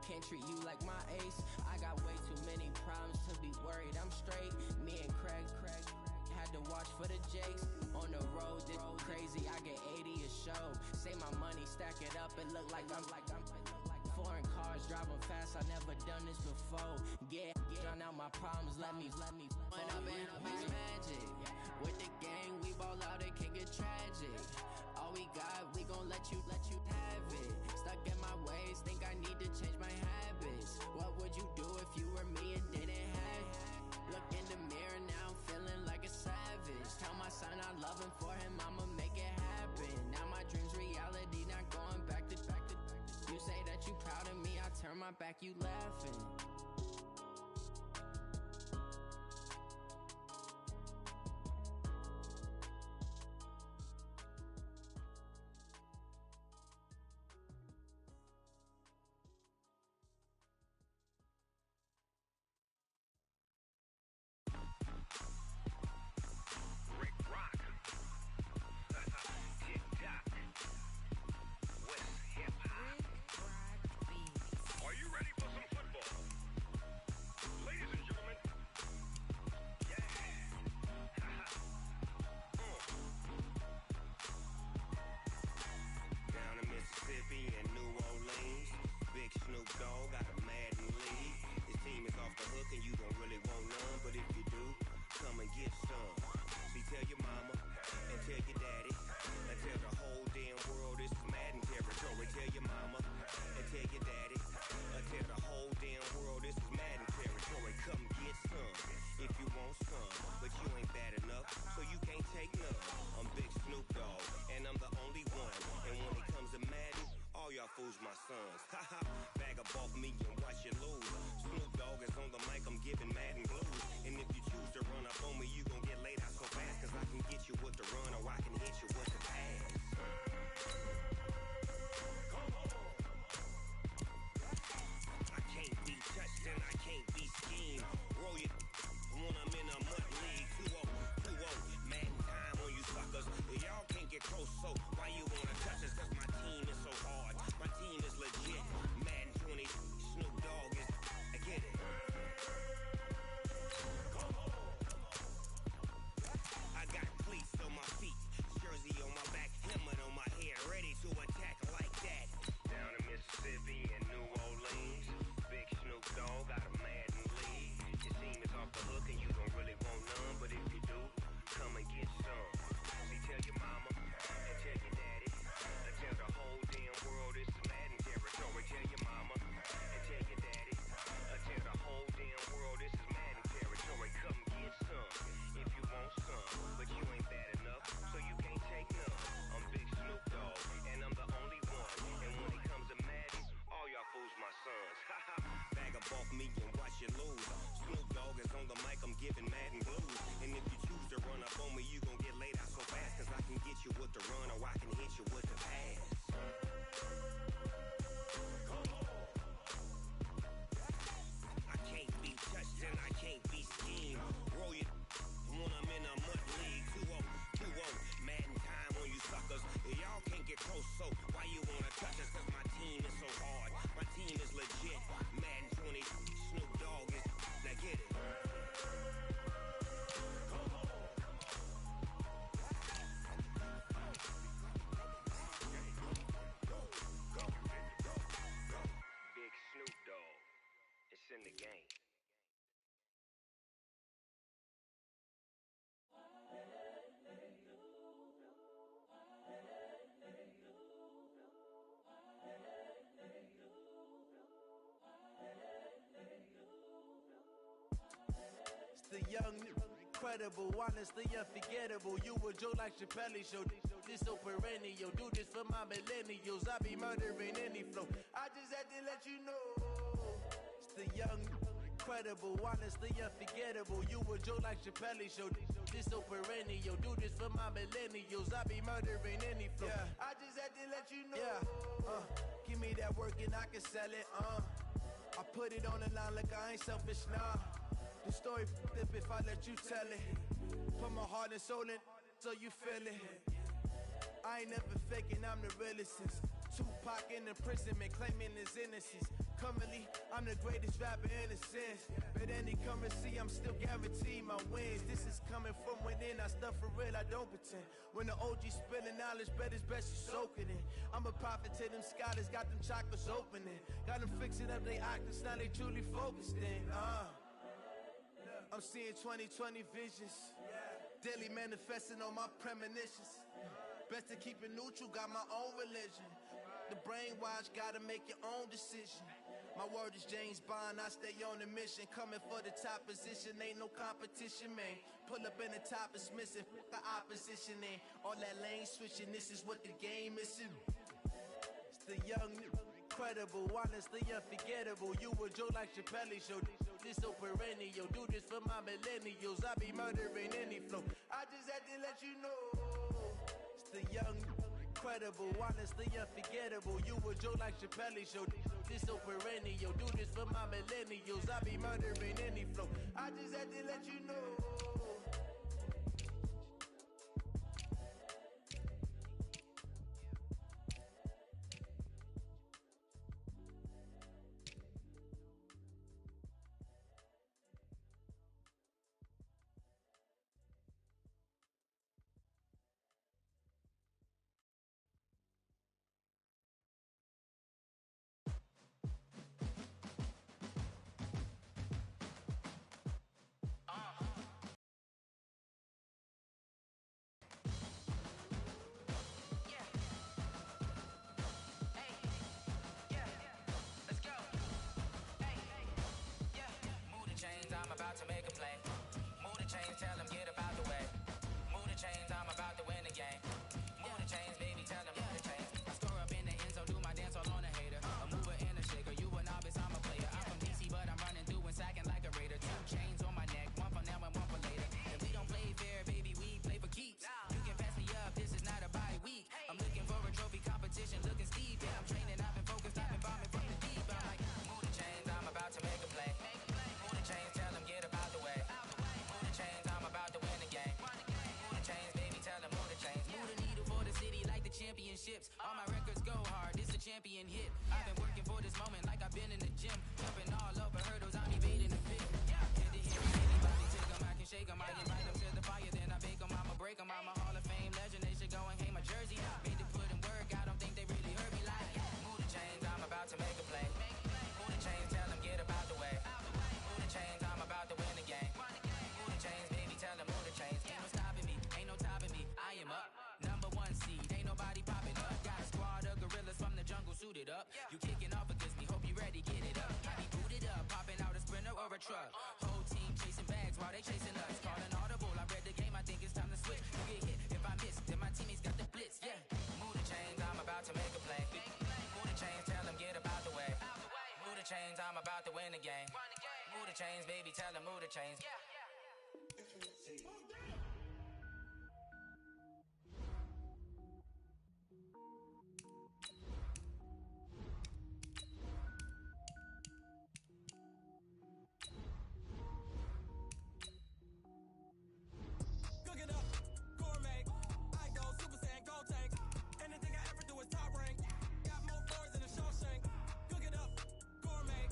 can't treat you like my ace. I got way too many problems to be worried, I'm straight. Me and Craig had to watch for the Jakes. On the road, this crazy, I get 80 a show. Say my money, stack it up, it look like I'm foreign cars, driving fast, I never done this before. Get drown out my problems, let me When I've been up is magic. With the gang, we ball out, it can get tragic. All we got, we gon' let you have it. Stuck in my ways, think I need to change my habits. What would you do if you were me and didn't have it? Look in the mirror, now I'm feeling like a savage. Tell my son I love him, for him I'ma make it happen. Now my dreams reality, not going back to. You say that you proud of me, I turn my back, you laughing. incredible, honestly unforgettable. You a joke like Chappelle Show. This so perennial, do this for my millennials. I be murdering any flow. I just had to let you know. It's the young, incredible, honestly unforgettable. You a joke like Chappelle Show. This so perennial, do this for my millennials. I be murdering any flow. Yeah. I just had to let you know. Yeah. Give me that work and I can sell it. I put it on the line like I ain't selfish, nah. The story flip if I let you tell it. Put my heart and soul in so you feel it. I ain't never faking, I'm the realest since Tupac in imprisonment, claiming his innocence. Currently, I'm the greatest rapper in a sense. But any currency, I'm still guaranteed my wins. This is coming from within, I stuff for real, I don't pretend. When the OG spilling knowledge, bet it's best you soak it in. I'm a prophet to them scholars, got them chakras opening. Got them fixing up they octaves, now they truly focused in. I'm seeing 2020 visions. Daily manifesting on my premonitions. Best to keep it neutral, got my own religion. The brainwash, gotta make your own decision. My word is James Bond, I stay on a mission. Coming for the top position, ain't no competition, man. Pull up in the top is missing, the opposition ain't. All that lane switching, this is what the game is. It's the young, incredible, honestly unforgettable. You a joke like Chappelle Show. This so perennial, do this for my millennials. I be murdering any flow. I just had to let you know. It's the young, incredible, honestly unforgettable. You a joke like Chappelle Show. This so perennial, do this for my millennials. I be murdering any flow. I just had to let you know. I'm about to make a play. Move the chains, tell them get up out the way. Move the chains, I'm about to win the game. Move the chains, baby, tell them move the chains. I score up in the end zone, do my dance all on a hater. A mover and a shaker, you a novice, I'm a player. I'm from DC, but I'm running through and sacking like a raider. 2 chains on my neck, one for now and one for later. If we don't play fair, baby, we play for keeps. You can pass me up, this is not a bye week. I'm looking for a trophy competition, looking steep. Yeah, I'm training, I've been focused, I've been bombing from the deep. I'm like, move the chains, I'm about to make a play. Move the chains, tell them get up out the way. Move the chains, I'm about to win the game. Move the chains, baby, tell them move the chains. Move the needle for the city like the championships. All my records go hard, this a champion hit. I've been working for this moment like I've been in the gym. Jumping all over hurdles, I'm evading the fit. Hit to hit, anybody take them, I can shake them. I invite them to the fire, then I bake them. I'ma break them, I'm a Hall of Fame legend. They should go and hang my jersey. Made to put in work, I don't think they really heard me like. Move the chains, I'm about to make a play. Move the chains, tell them get up out the way. Move the chains, I'm about to win the game. Move the chains, baby, tell them move the chains. Ain't no stopping me, ain't no topping me. I am up, number 1 seed. Ain't nobody popping up. Got a squad of gorillas from the jungle suited up. You kicking off against me, hope you ready, get it up. I be booted up, popping out a sprinter or a truck. Whole team chasing bags while they chasing us. Calling audible, I read the game, I think it's time to switch. You get hit, if I miss, then my teammates got the blitz. Yeah, move the chains, I'm about to make a play. Move the chains, tell them get up out the way. Move the chains, I'm about to win the game. Move the chains, baby, tell them move the chains. Cook it up, gourmet. I go Super Saiyan, gold tank. Anything I ever do is top rank. Got more floors than a Shawshank. Cook it up, gourmet.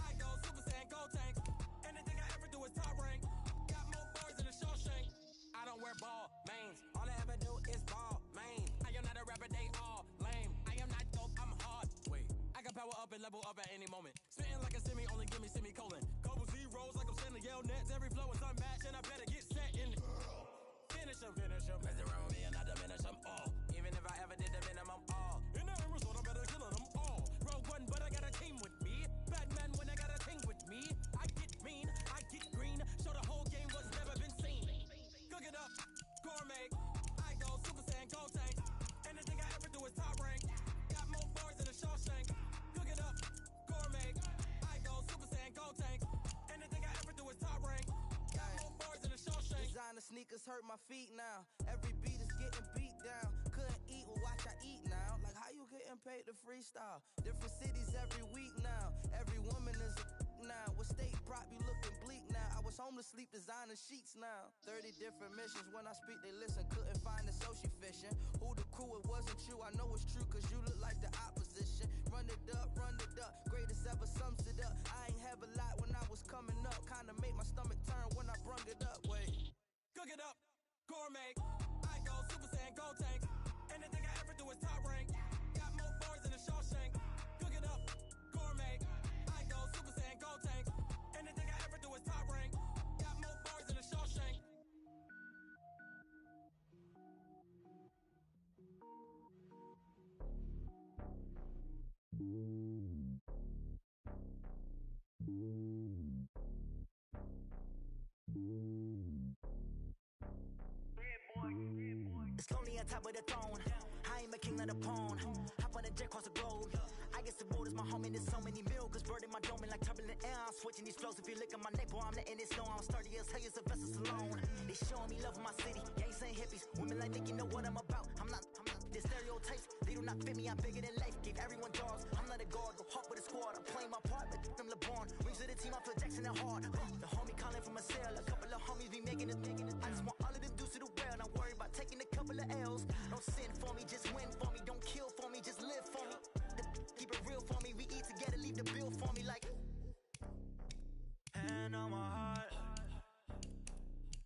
I go Super Saiyan, gold tank. Anything I ever do is top rank. Got more floors than a Shawshank. I don't wear ball mains. All I ever do is ball main. I am not a rapper, they all lame. I am not dope, I'm hard. Wait, I can power up and level up at any moment. Spitting like a semi, only give me semicolon. Couple zeros like I'm sending yell nets. Every flow is unmatched and I better get set in. Finish them. Mess around with me and I diminish them all. Even if I ever did the minimum all. In the result, I better kill them all. Rogue one, but I got a team with me. Batman when I got a team with me. I get mean, I get green. Show the whole game what's never been seen. sneakers hurt my feet now. Every beat is getting beat down. Couldn't eat, well watch I eat now. Like how you getting paid to freestyle? Different cities every week now. Every woman is a now. With state prop, you looking bleak now. I was home to sleep, designer sheets now. 30 different missions. When I speak, they listen. Couldn't find it, so she fishing. Who the crew? It wasn't you. I know it's true, cause you look like the opposition. Run it up, greatest ever sums it up. I ain't have a lot when I was coming up. Kinda made my stomach turn when I brung it up. Wait. Cook it up, gourmet. I go Super Saiyan, go tanks. Anything I ever do is top rank. Got more bars than a Shawshank. Cook it up, gourmet. I go Super Saiyan, go tanks. Anything I ever do is top rank. Got more bars than a Shawshank. It's lonely on top of the throne. I am a king of the pawn. Hop on a jet across the globe. I guess the road is my home and there's so many milkers. Bird in my dome and like turbulent air. I'm switching these flows. If you look at my neck, boy, I'm letting it snow. I'm sturdy as hell as Sylvester Stallone. They showing me love in my city. Gangs and hippies. Women like Nick, you know what I'm about. I'm not the stereotypes. They do not fit me. I'm bigger than life. Gave everyone dogs. I'm not a guard. Go hawk with a squad. I'm playing my part, but I'm LeBron. Rings of the team. I feel Jackson and hard. The homie calling from a cell. A couple of homies be making it. I just want all of them dudes to the well. Not worry about taking a couple of L's. Don't sin for me, just win for me. Don't kill for me, just live for me. Keep it real for me. We eat together, leave the bill for me like. Hand on my heart,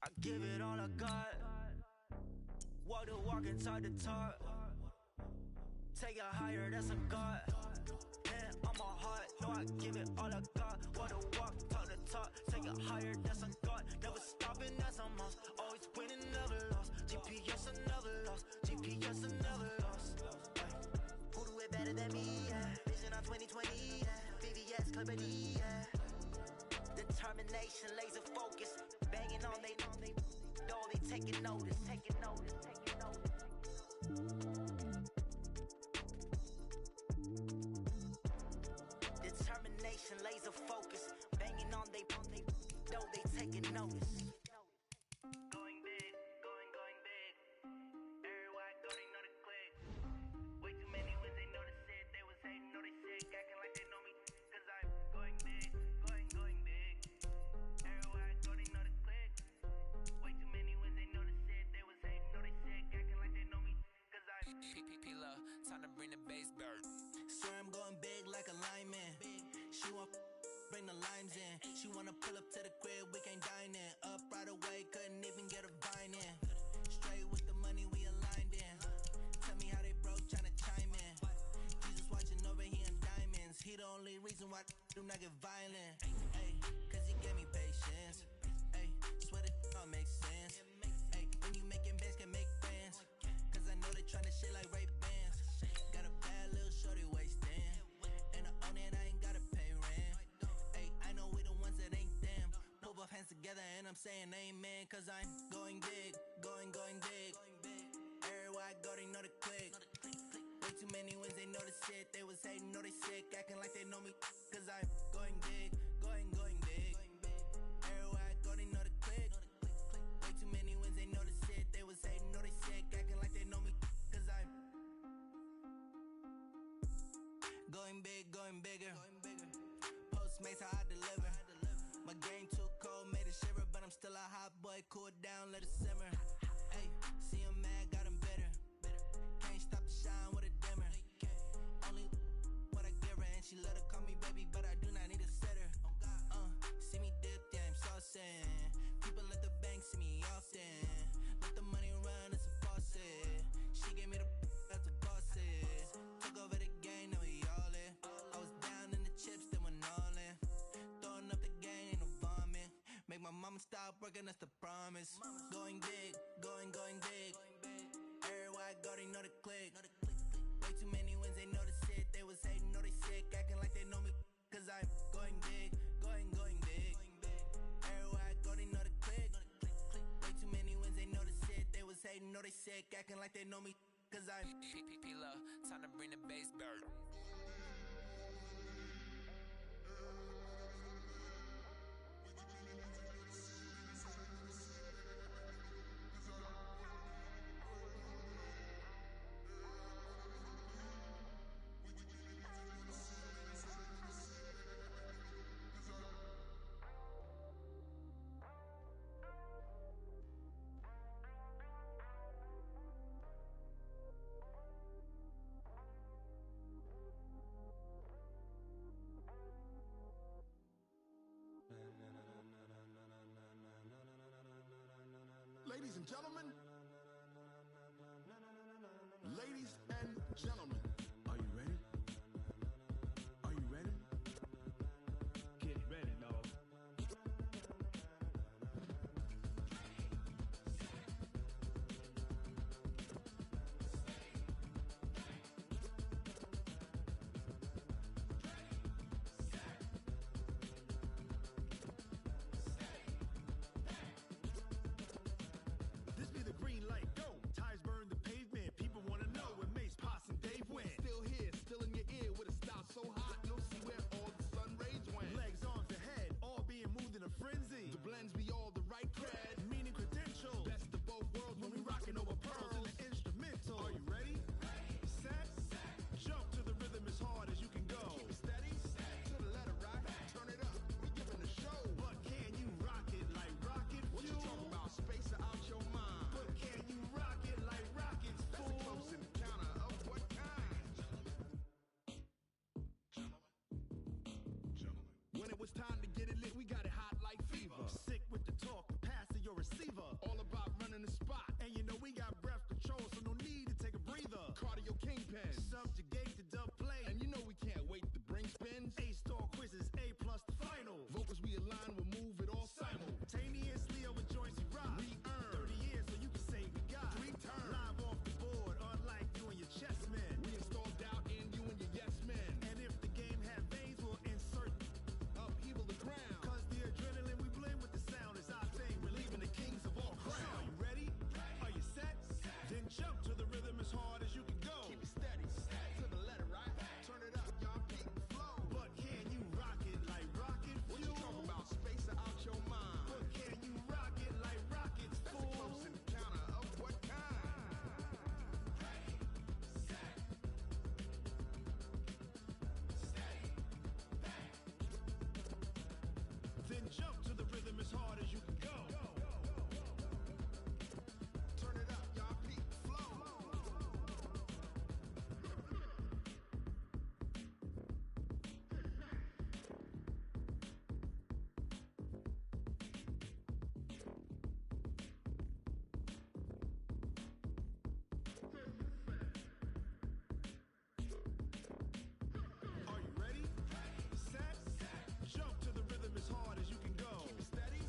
I give it all I got. Walk the walk and talk the talk. Take it higher, that's a God. Hand on my heart, no, I give it all I got. Walk the walk, talk the talk. Take it higher, that's a God. Never stopping, that's a must. Always winning, never lost. GPS, I never lost. GPS, I never lost. Who do it better than me? Yeah. Vision on 2020. Yeah. VVS, Clippity. Yeah. Determination, laser focus. Banging on they though they taking notice. Determination, laser focus. Banging on they though they taking notice. Going big, going big. Everywhere I go, they know the click. Way too many wins, they know the shit. They was hating, know they sick, acting like they know me. Cause I'm going big, going big. Everywhere I go, they know the click. Way too many wins, they know the shit. They was hating, know they sick, acting like they know me. Cause I'm P-P-P-Love, time to bring the bass bird. Swear I'm going big like a lineman. She want bring the limes in. She wanna pull up to the crib, we can't dine in. Up right away, couldn't even get a vine in. Straight with the money, we aligned in. Tell me how they broke, tryna chime in. Jesus watching over, he in diamonds. He the only reason why do not get violent. Ay, cause he gave me patience. Ay, swear that don't make sense. Ay, when you making bands, can make friends. Cause I know they tryna shit like Ray-Bans. Got a bad little shorty wasting. And I own it, I ain't gotta pay rent. Ay, I know we the ones that ain't them. Pull both hands together and I'm saying amen. Cause I'm going big, going big. Everywhere I go, they know the click. Way too many wins, they know the shit. They was hating, know they sick, acting like they know me. Cause I'm going big, going big. Everywhere I go, they know the click. Way too many wins, they know the shit. They was hating, know they sick, acting like they know me. Cause I'm going big, going bigger. Postmates, how I deliver. My game too cold, made it shiver. But I'm still a hot boy, cool down, let it simmer. Ay, see him mad, got him bitter. Can't stop the shine with a dimmer. Only what I give her, and she let her call me baby, but I do not need a sitter. See me dip, yeah, I'm saucing. People at the bank see me often. Let the money run, it's a faucet. She gave me the that's a boss it. Took over the game, now we all in. I was down in the chips, then went all in. Throwing up the game, ain't no vomit. Make my mama stop working, that's the promise. Going big, going big. Everywhere I go, they know the click. Way too many wins, they know the shit. They was hating, know they sick, acting like they know me. Cause I'm going big, going big. Everywhere I go, they know the click. Way too many wins, they know the shit. They was hating, know they sick, acting like they know me. Cause I'm P-P-P-Love, time to bring the bass bird. Ladies and gentlemen, ladies and gentlemen, are you ready? Are you ready? Get ready, dog. This be the green light, go. Tires burn the pavement. People want to know where Mace, Poss, and Dave went. Still here, still in your ear with a style so hot, you'll see where all the sun rays went. Legs, arms, and head, all being moved in a frenzy. The blends be all the right cred, Meaning credentials. best of both worlds when we rockin' over Pearls pearls. in the instrumental. Are you ready? Set. Jump to the rhythm as hard as you can go. Keep it steady, to the letter rock, turn it up, we giving a show. But can you rock it like rocket What you fuel? talking about, space out your mind? But can you rock it like rockets, That's a fool? close encounter of what kind? When it was time to get it lit, we got it hot like fever. Sick with the talk, pass to your receiver. All about running the spot, And you know we got breath control, so no need to take a breather. cardio kingpin. Subjugate the dub play. And you know we can't wait to bring spins. A-star quizzes, A plus the final. Vocals we align, we'll move it all Simultaneously over joints we rock. We earn 30 years, so you can say we got 3 turns. live off the board, unlike you and your chess men. We install doubt in you and your yes men. And if the game had veins, we'll insert Upheaval the ground. Cause the adrenaline we blend with the sound is our thing. Relieving the kings of all crowns. Are you ready? Are you set? Then jump to the rhythm as hard as you can go. Keep it steady, to the letter right. Turn it up, y'all peak the flow. But can you rock it like rocket What you fuel? talking about, space out your mind? But can you rock it like rockets, That's a fool? close encounter of what kind? Then jump to the rhythm as hard as you can go. Turn it up, y'all peak the flow. Are you ready? Set. Jump to the rhythm as hard as you can go. Keep it steady,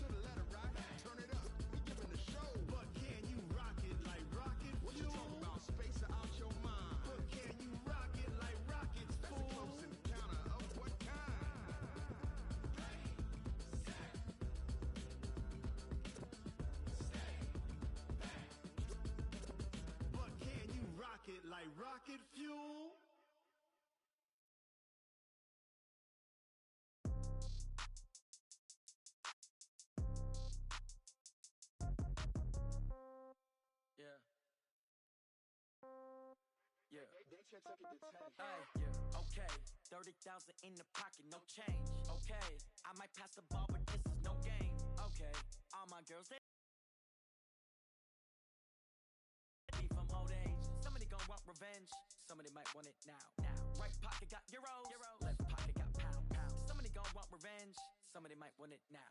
to the letter right. Turn it up, we giving a show. But can you rock it like rocket What you fuel? talking about, space out your mind? But can you rock it like rockets, That's a fool? close encounter of what kind? But can you rock it like rocket fuel? Yeah. Yeah. Hey, yeah. Okay. 30,000 in the pocket, no change. Okay. I might pass the ball, but this is no game. Okay. All my girls, they be from old age. Somebody gon' want revenge. Somebody might want it now. Right pocket got euros. Left pocket got pound. Somebody gon' want revenge. Somebody might want it now.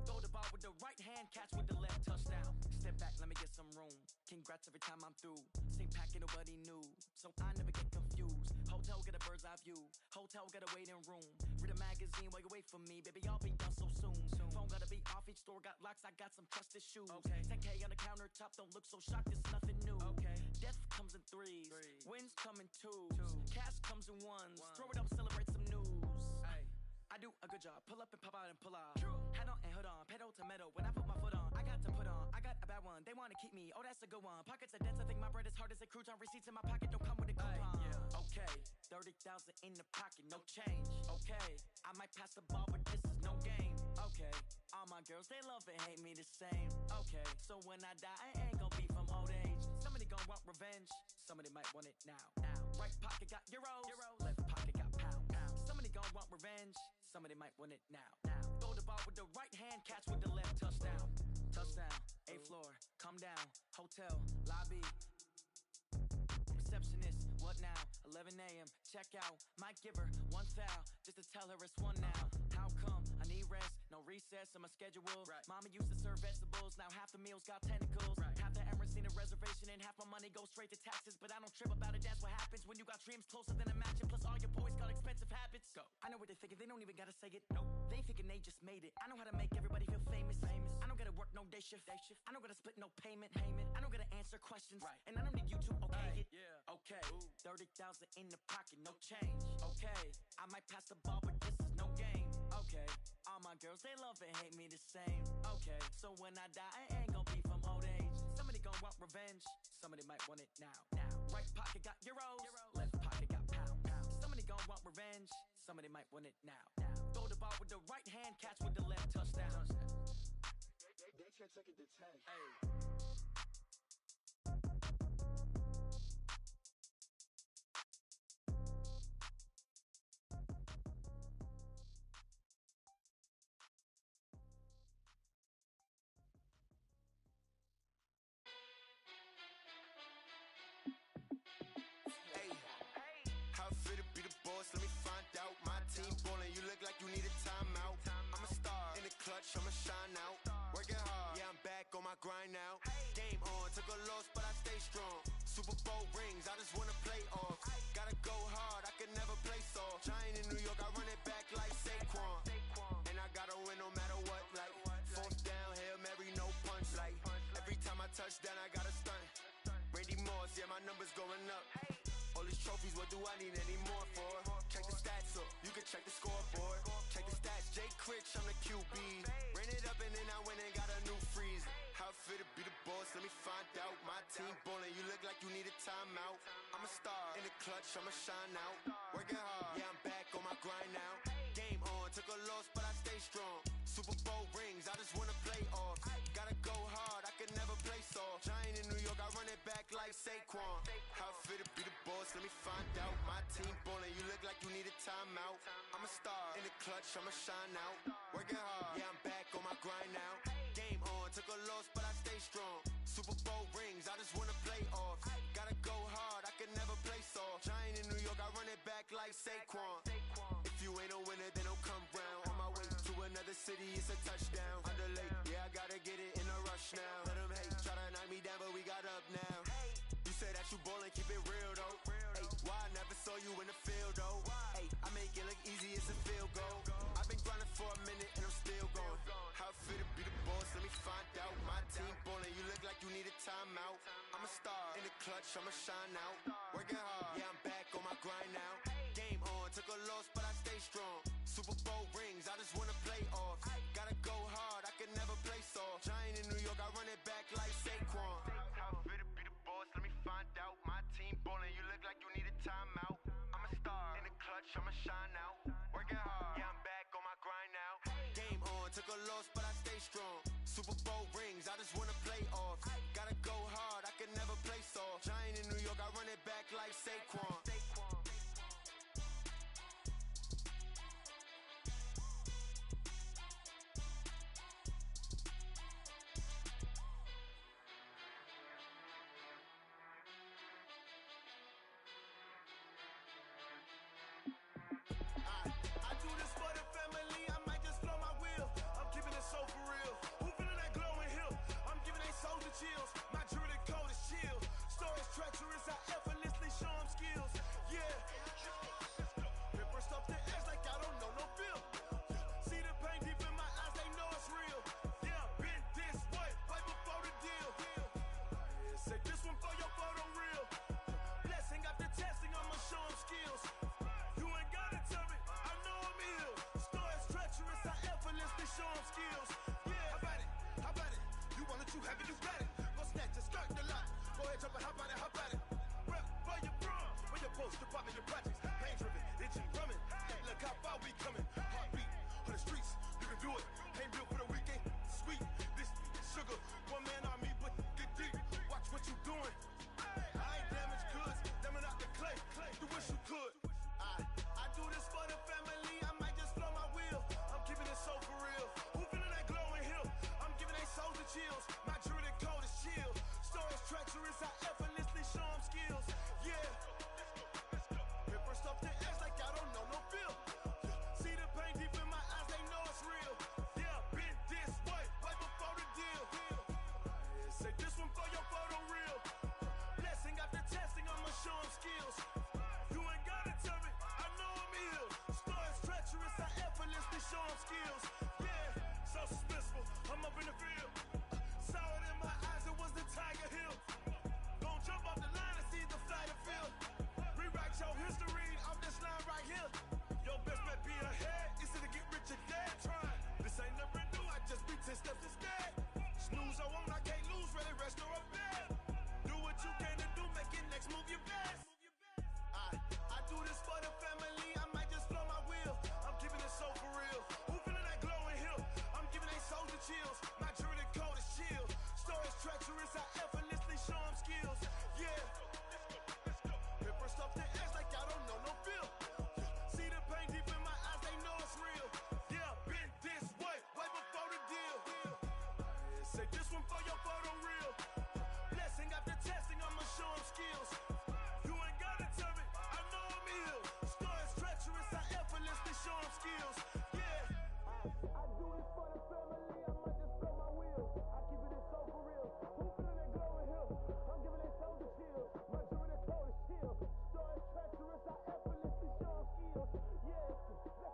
Throw the ball with the right hand, catch with the left, touchdown. Step back, let me get some room. Congrats every time I'm through. Same packet, nobody knew, so I never get confused. Hotel get a bird's eye view. Hotel got a waiting room. Read a magazine while you wait for me, baby. I'll be done so soon. Phone gotta be off. Each store got locks. I got some trusted shoes. 10K on the countertop. Don't look so shocked. It's nothing new. Death comes in threes. Wins come in twos. Cash comes in ones. Throw it up, celebrate some news. I do a good job. Pull up and pop out and pull out. Head on and hood on. Pedal to metal. When I put my foot on, I got to put on. I got a bad one. They want to keep me. Oh, that's a good one. Pockets are dense. I think my bread is hard as a crouton. Receipts in my pocket don't come with a coupon. Okay. 30,000 in the pocket. No change. Okay. I might pass the ball, but this is no game. Okay. All my girls, they love and hate me the same. Okay. So when I die, I ain't gonna be from old age. Somebody gonna want revenge. Somebody might want it now. Right pocket got euros. Left pocket got pound. Somebody gonna want revenge. Somebody might want it now. Throw the ball with the right hand, catch with the left, touchdown. Touchdown, 8th floor, come down, hotel, lobby. Receptionist, what now? 11 a.m., check out. Might give her one foul, just to tell her it's one now. How come? I need rest, no recess in my schedule. Mama used to serve vegetables, now half the meal meals got tentacles. Half the Emirates need a reservation and half my money goes straight to taxes. But I don't trip about it, that's what happens when you got dreams closer than a mansion. Plus all your boys got expensive habits. Go. I know what they're thinking, they don't even gotta say it. No, they thinking they just made it. I know how to make everybody feel famous. I don't gotta work no day shift. I don't gotta split no payment. I don't gotta answer questions. And I don't need you to okay it. Okay, 30,000 in the pocket, no change. Okay, I might pass the ball, but this is no game. Okay, all my girls, they love and hate me the same. Okay, so when I die, I ain't gon' be from old age. Somebody gon' want revenge, somebody might want it now. Right pocket got euros, left pocket got pounds. Somebody gon' want revenge, somebody might want it now. Throw the ball with the right hand, catch with the left, touchdown. They can't take it to 10. Hey. How fit to be the boss? Let me find out. My team ballin', you look like you need a timeout. I'm a star in the clutch, I'ma shine out. Working hard, yeah, I'm back on my grind now. Game on, took a loss, but I stay strong. Super Bowl rings, I just wanna play off. Gotta go hard, I can never play soft. Giant in New York, I run it back like Saquon. And I gotta win no matter what, like fourth down, Hail Mary, no punch. Like every time I touch down, I gotta stunt. Randy Moss, yeah, my numbers going up. All these trophies, what do I need any more for? Check the stats up, you can check the scoreboard. Check the stats, Jake Critch, I'm the QB. Ran it up and then I went and got a new freeze. How fit to be the boss, let me find out. My team ballin', you look like you need a timeout. I'm a star in the clutch, I'ma shine out. Working hard, yeah, I'm back on my grind now. Game on, took a loss, but I stay strong. Super Bowl rings, I just wanna play off. Gotta go hard, I can never play soft. Giant in New York, I run it back like Saquon. How fit to be the boss, let me find out. My team ballin', you look like you need a timeout. I'm a star in the clutch, I'ma shine out. Working hard, yeah, I'm back on my grind now. Game on, took a loss, but I stay strong. Super Bowl rings, I just wanna play off. Gotta go hard, I can never play soft. Giant in New York, I run it back like Saquon. If you ain't a winner, then don't come round. On my way to another city, it's a touchdown. Underlay, yeah, I gotta get it in a rush now. Let them hate, try to knock me down, but we got up now. You say that you ballin', keep it real though. Hey, why I never saw you in the field though? Hey, I make it look easy, it's a field goal. I've been grinding for a minute and I'm still going. How fit to be the boss, let me find out. My team ballin', you look like you need a timeout. I'm a star in the clutch, I'ma shine out. Working hard, yeah, I'm back on my grind now. Game on, took a loss, but I stay strong. Super Bowl rings, I just wanna play off. Gotta go hard, I can never play soft. Giant in New York, I run it back like Saquon. How fit to be the boss, let me find out. My team ballin', you look like you need a timeout. I'm a star in the clutch, I'ma shine out. Working hard, yeah, I'm back on my grind now. Game on, took a loss, but I stay strong. Super Bowl rings, I just wanna play off. Gotta go hard, I can never play soft. Giant in New York, I run it back like Saquon. I do this for the family, I might just blow my wheel. I'm keeping it so for real. Who feeling that glowing hill? I'm giving they soldier chills. My jewelry code is chill. Stories treacherous, I effortlessly show them skills. Yeah. Pepper stuff the edge like I don't know no feel. See the pain deep in my eyes, they know it's real. Yeah, been this way, right before the deal. Yeah, say this one for your photo reel. Blessing after testing, I'ma show them skills. You ain't gotta tell me, I know I'm ill. Stories treacherous, I effortlessly show them skills. Yeah, how about it? How about it? You want it, you have it, you got it. Go snatch it, start the lot. Go ahead, jump it, how about it? How about it? Rep for your brum, for your post, your pop, and your projects. Pain driven, itching, drumming. Look how far we coming. Heartbeat on the streets, you can do it. Ain't built for the weekend. Sweet, this sugar, one man army, but get deep. Watch what you doing. I ain't damaged goods, damn out the clay. You wish you could. I do this for the family, I might just blow my wheel. I'm keeping it so for real. Who feeling that glowing hill? I'm giving they soldier chills. My jewelry code is chill. Stories treacherous, I effortlessly show them skills. Yeah. Pepper stuff the edge like I don't know no feel. See the pain deep in my eyes, they know it's real. show 'em skills. Yeah, so suspenseful. I'm up in the field. Saw it in my eyes, it was the Tiger Hill. Gon' jump off the line and see the flight of field. Rewrite your history off this line right here. Your best bet be ahead. Easy to get rich or dead trying. This ain't never new, I just be 10 steps instead. Snooze, I won't, I can't lose, ready, rest or up bed. Do what you can to do, make it next move your best. I do this for the family, I might just blow my wheel. I'm keeping it so for real. Who feeling that glowing hill? I'm giving they soldier chills. My jewelry coat is chill. Stories treacherous, I effortlessly show 'em skills. Yeah. Paper stuff the edge like I don't know no feel. See the pain deep in my eyes, they know it's real. Yeah, been this way before the deal. Say this one for your photo reel. Blessing after testing, I'ma show 'em skills. You ain't gotta tell me, I know I'm ill. Stories treacherous, I effortlessly show 'em skills. Yeah. I do this for the family, I might just blow my wheel. I keep it so for real. Who feeling that glowing hill? I'm giving they soldier chills. My jewelry coat is chill. Stories treacherous, I effortlessly show 'em skills. Yeah, let's go.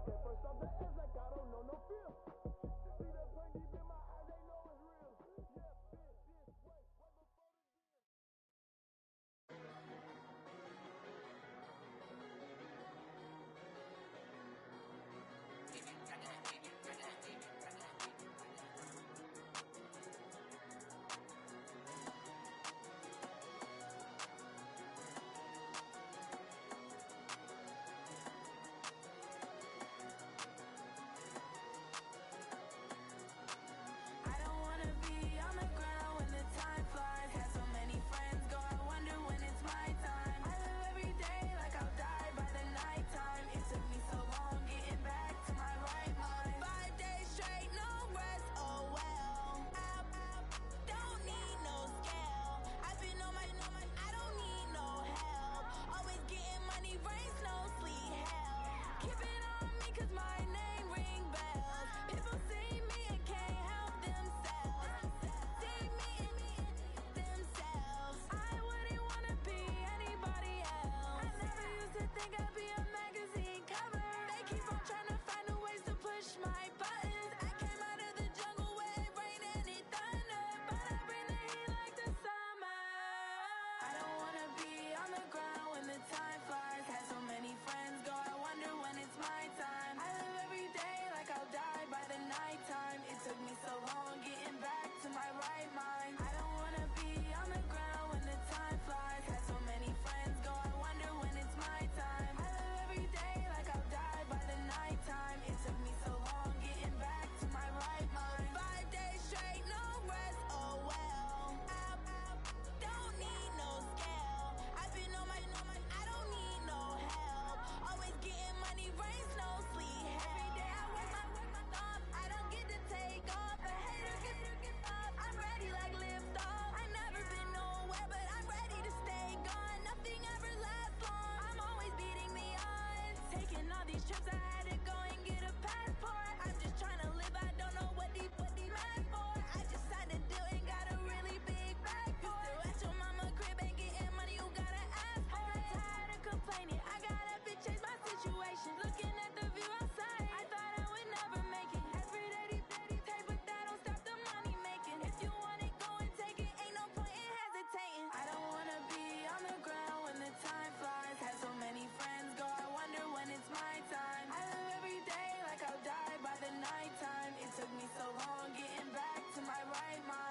Get first off the edge like I don't know no feel. See the pain deep in my eyes, they know it's real. Yeah, been this way before the deal. I don't wanna be on the ground when the time flies. Had so many friends go, I wonder when it's my time. I live every day like I'll die by the nighttime. It took me so long getting back to my right mind. 5 days straight, no rest, oh well. I don't need no scale. I've been on my, I don't need no help. Always getting money, rain, snow, sleet, hell. Keep it on me 'cause my name ring bells. People see me and can't help themselves. See me and themselves. I wouldn't wanna be anybody else. I never used to think I'd be a magazine cover. They keep on trying to find new ways to push my buttons. I came out of the jungle where it rained and it thunder, but I bring the heat like the summer. I don't wanna be on the ground when the time flies. Had so many friends go, I wonder when it's my time. I live every day like I'll die by the nighttime. It took me so long getting back to my right mind. I don't wanna be on the ground when the time flies. Had so many friends go, I wonder when it's my time. I live every day like I'll die by the nighttime. It took me so long getting back to my right mind. 5 days straight, no rest, oh well. I don't need no scale. I've been on my, I don't need no help. Always getting money, rain, snow, sleet, hell. Every day I work my thumb, I don't get to take off. A hater get off, I'm ready like lift off. I never been nowhere, but I'm ready to stay gone. Nothing ever lasts long, I'm always beating the odds. Taking all these trips, I had to go and get a passport. I'm just trying to live, I don't know what the mad for. I just signed a deal and got a really big bag for it. You still at your mama crib and getting money, you gotta ask for it. I'm tired of complaining, I got up and changed my situation. Looking at the view outside, I thought I would never make it. Every day take, but that don't stop the money making. If you want it, go and take it, ain't no point in hesitating. I don't wanna be on the ground when the time flies. Had so many friends go, I wonder when it's my time. I live every day like I'll die by the nighttime. It took me so long getting back to my right mind.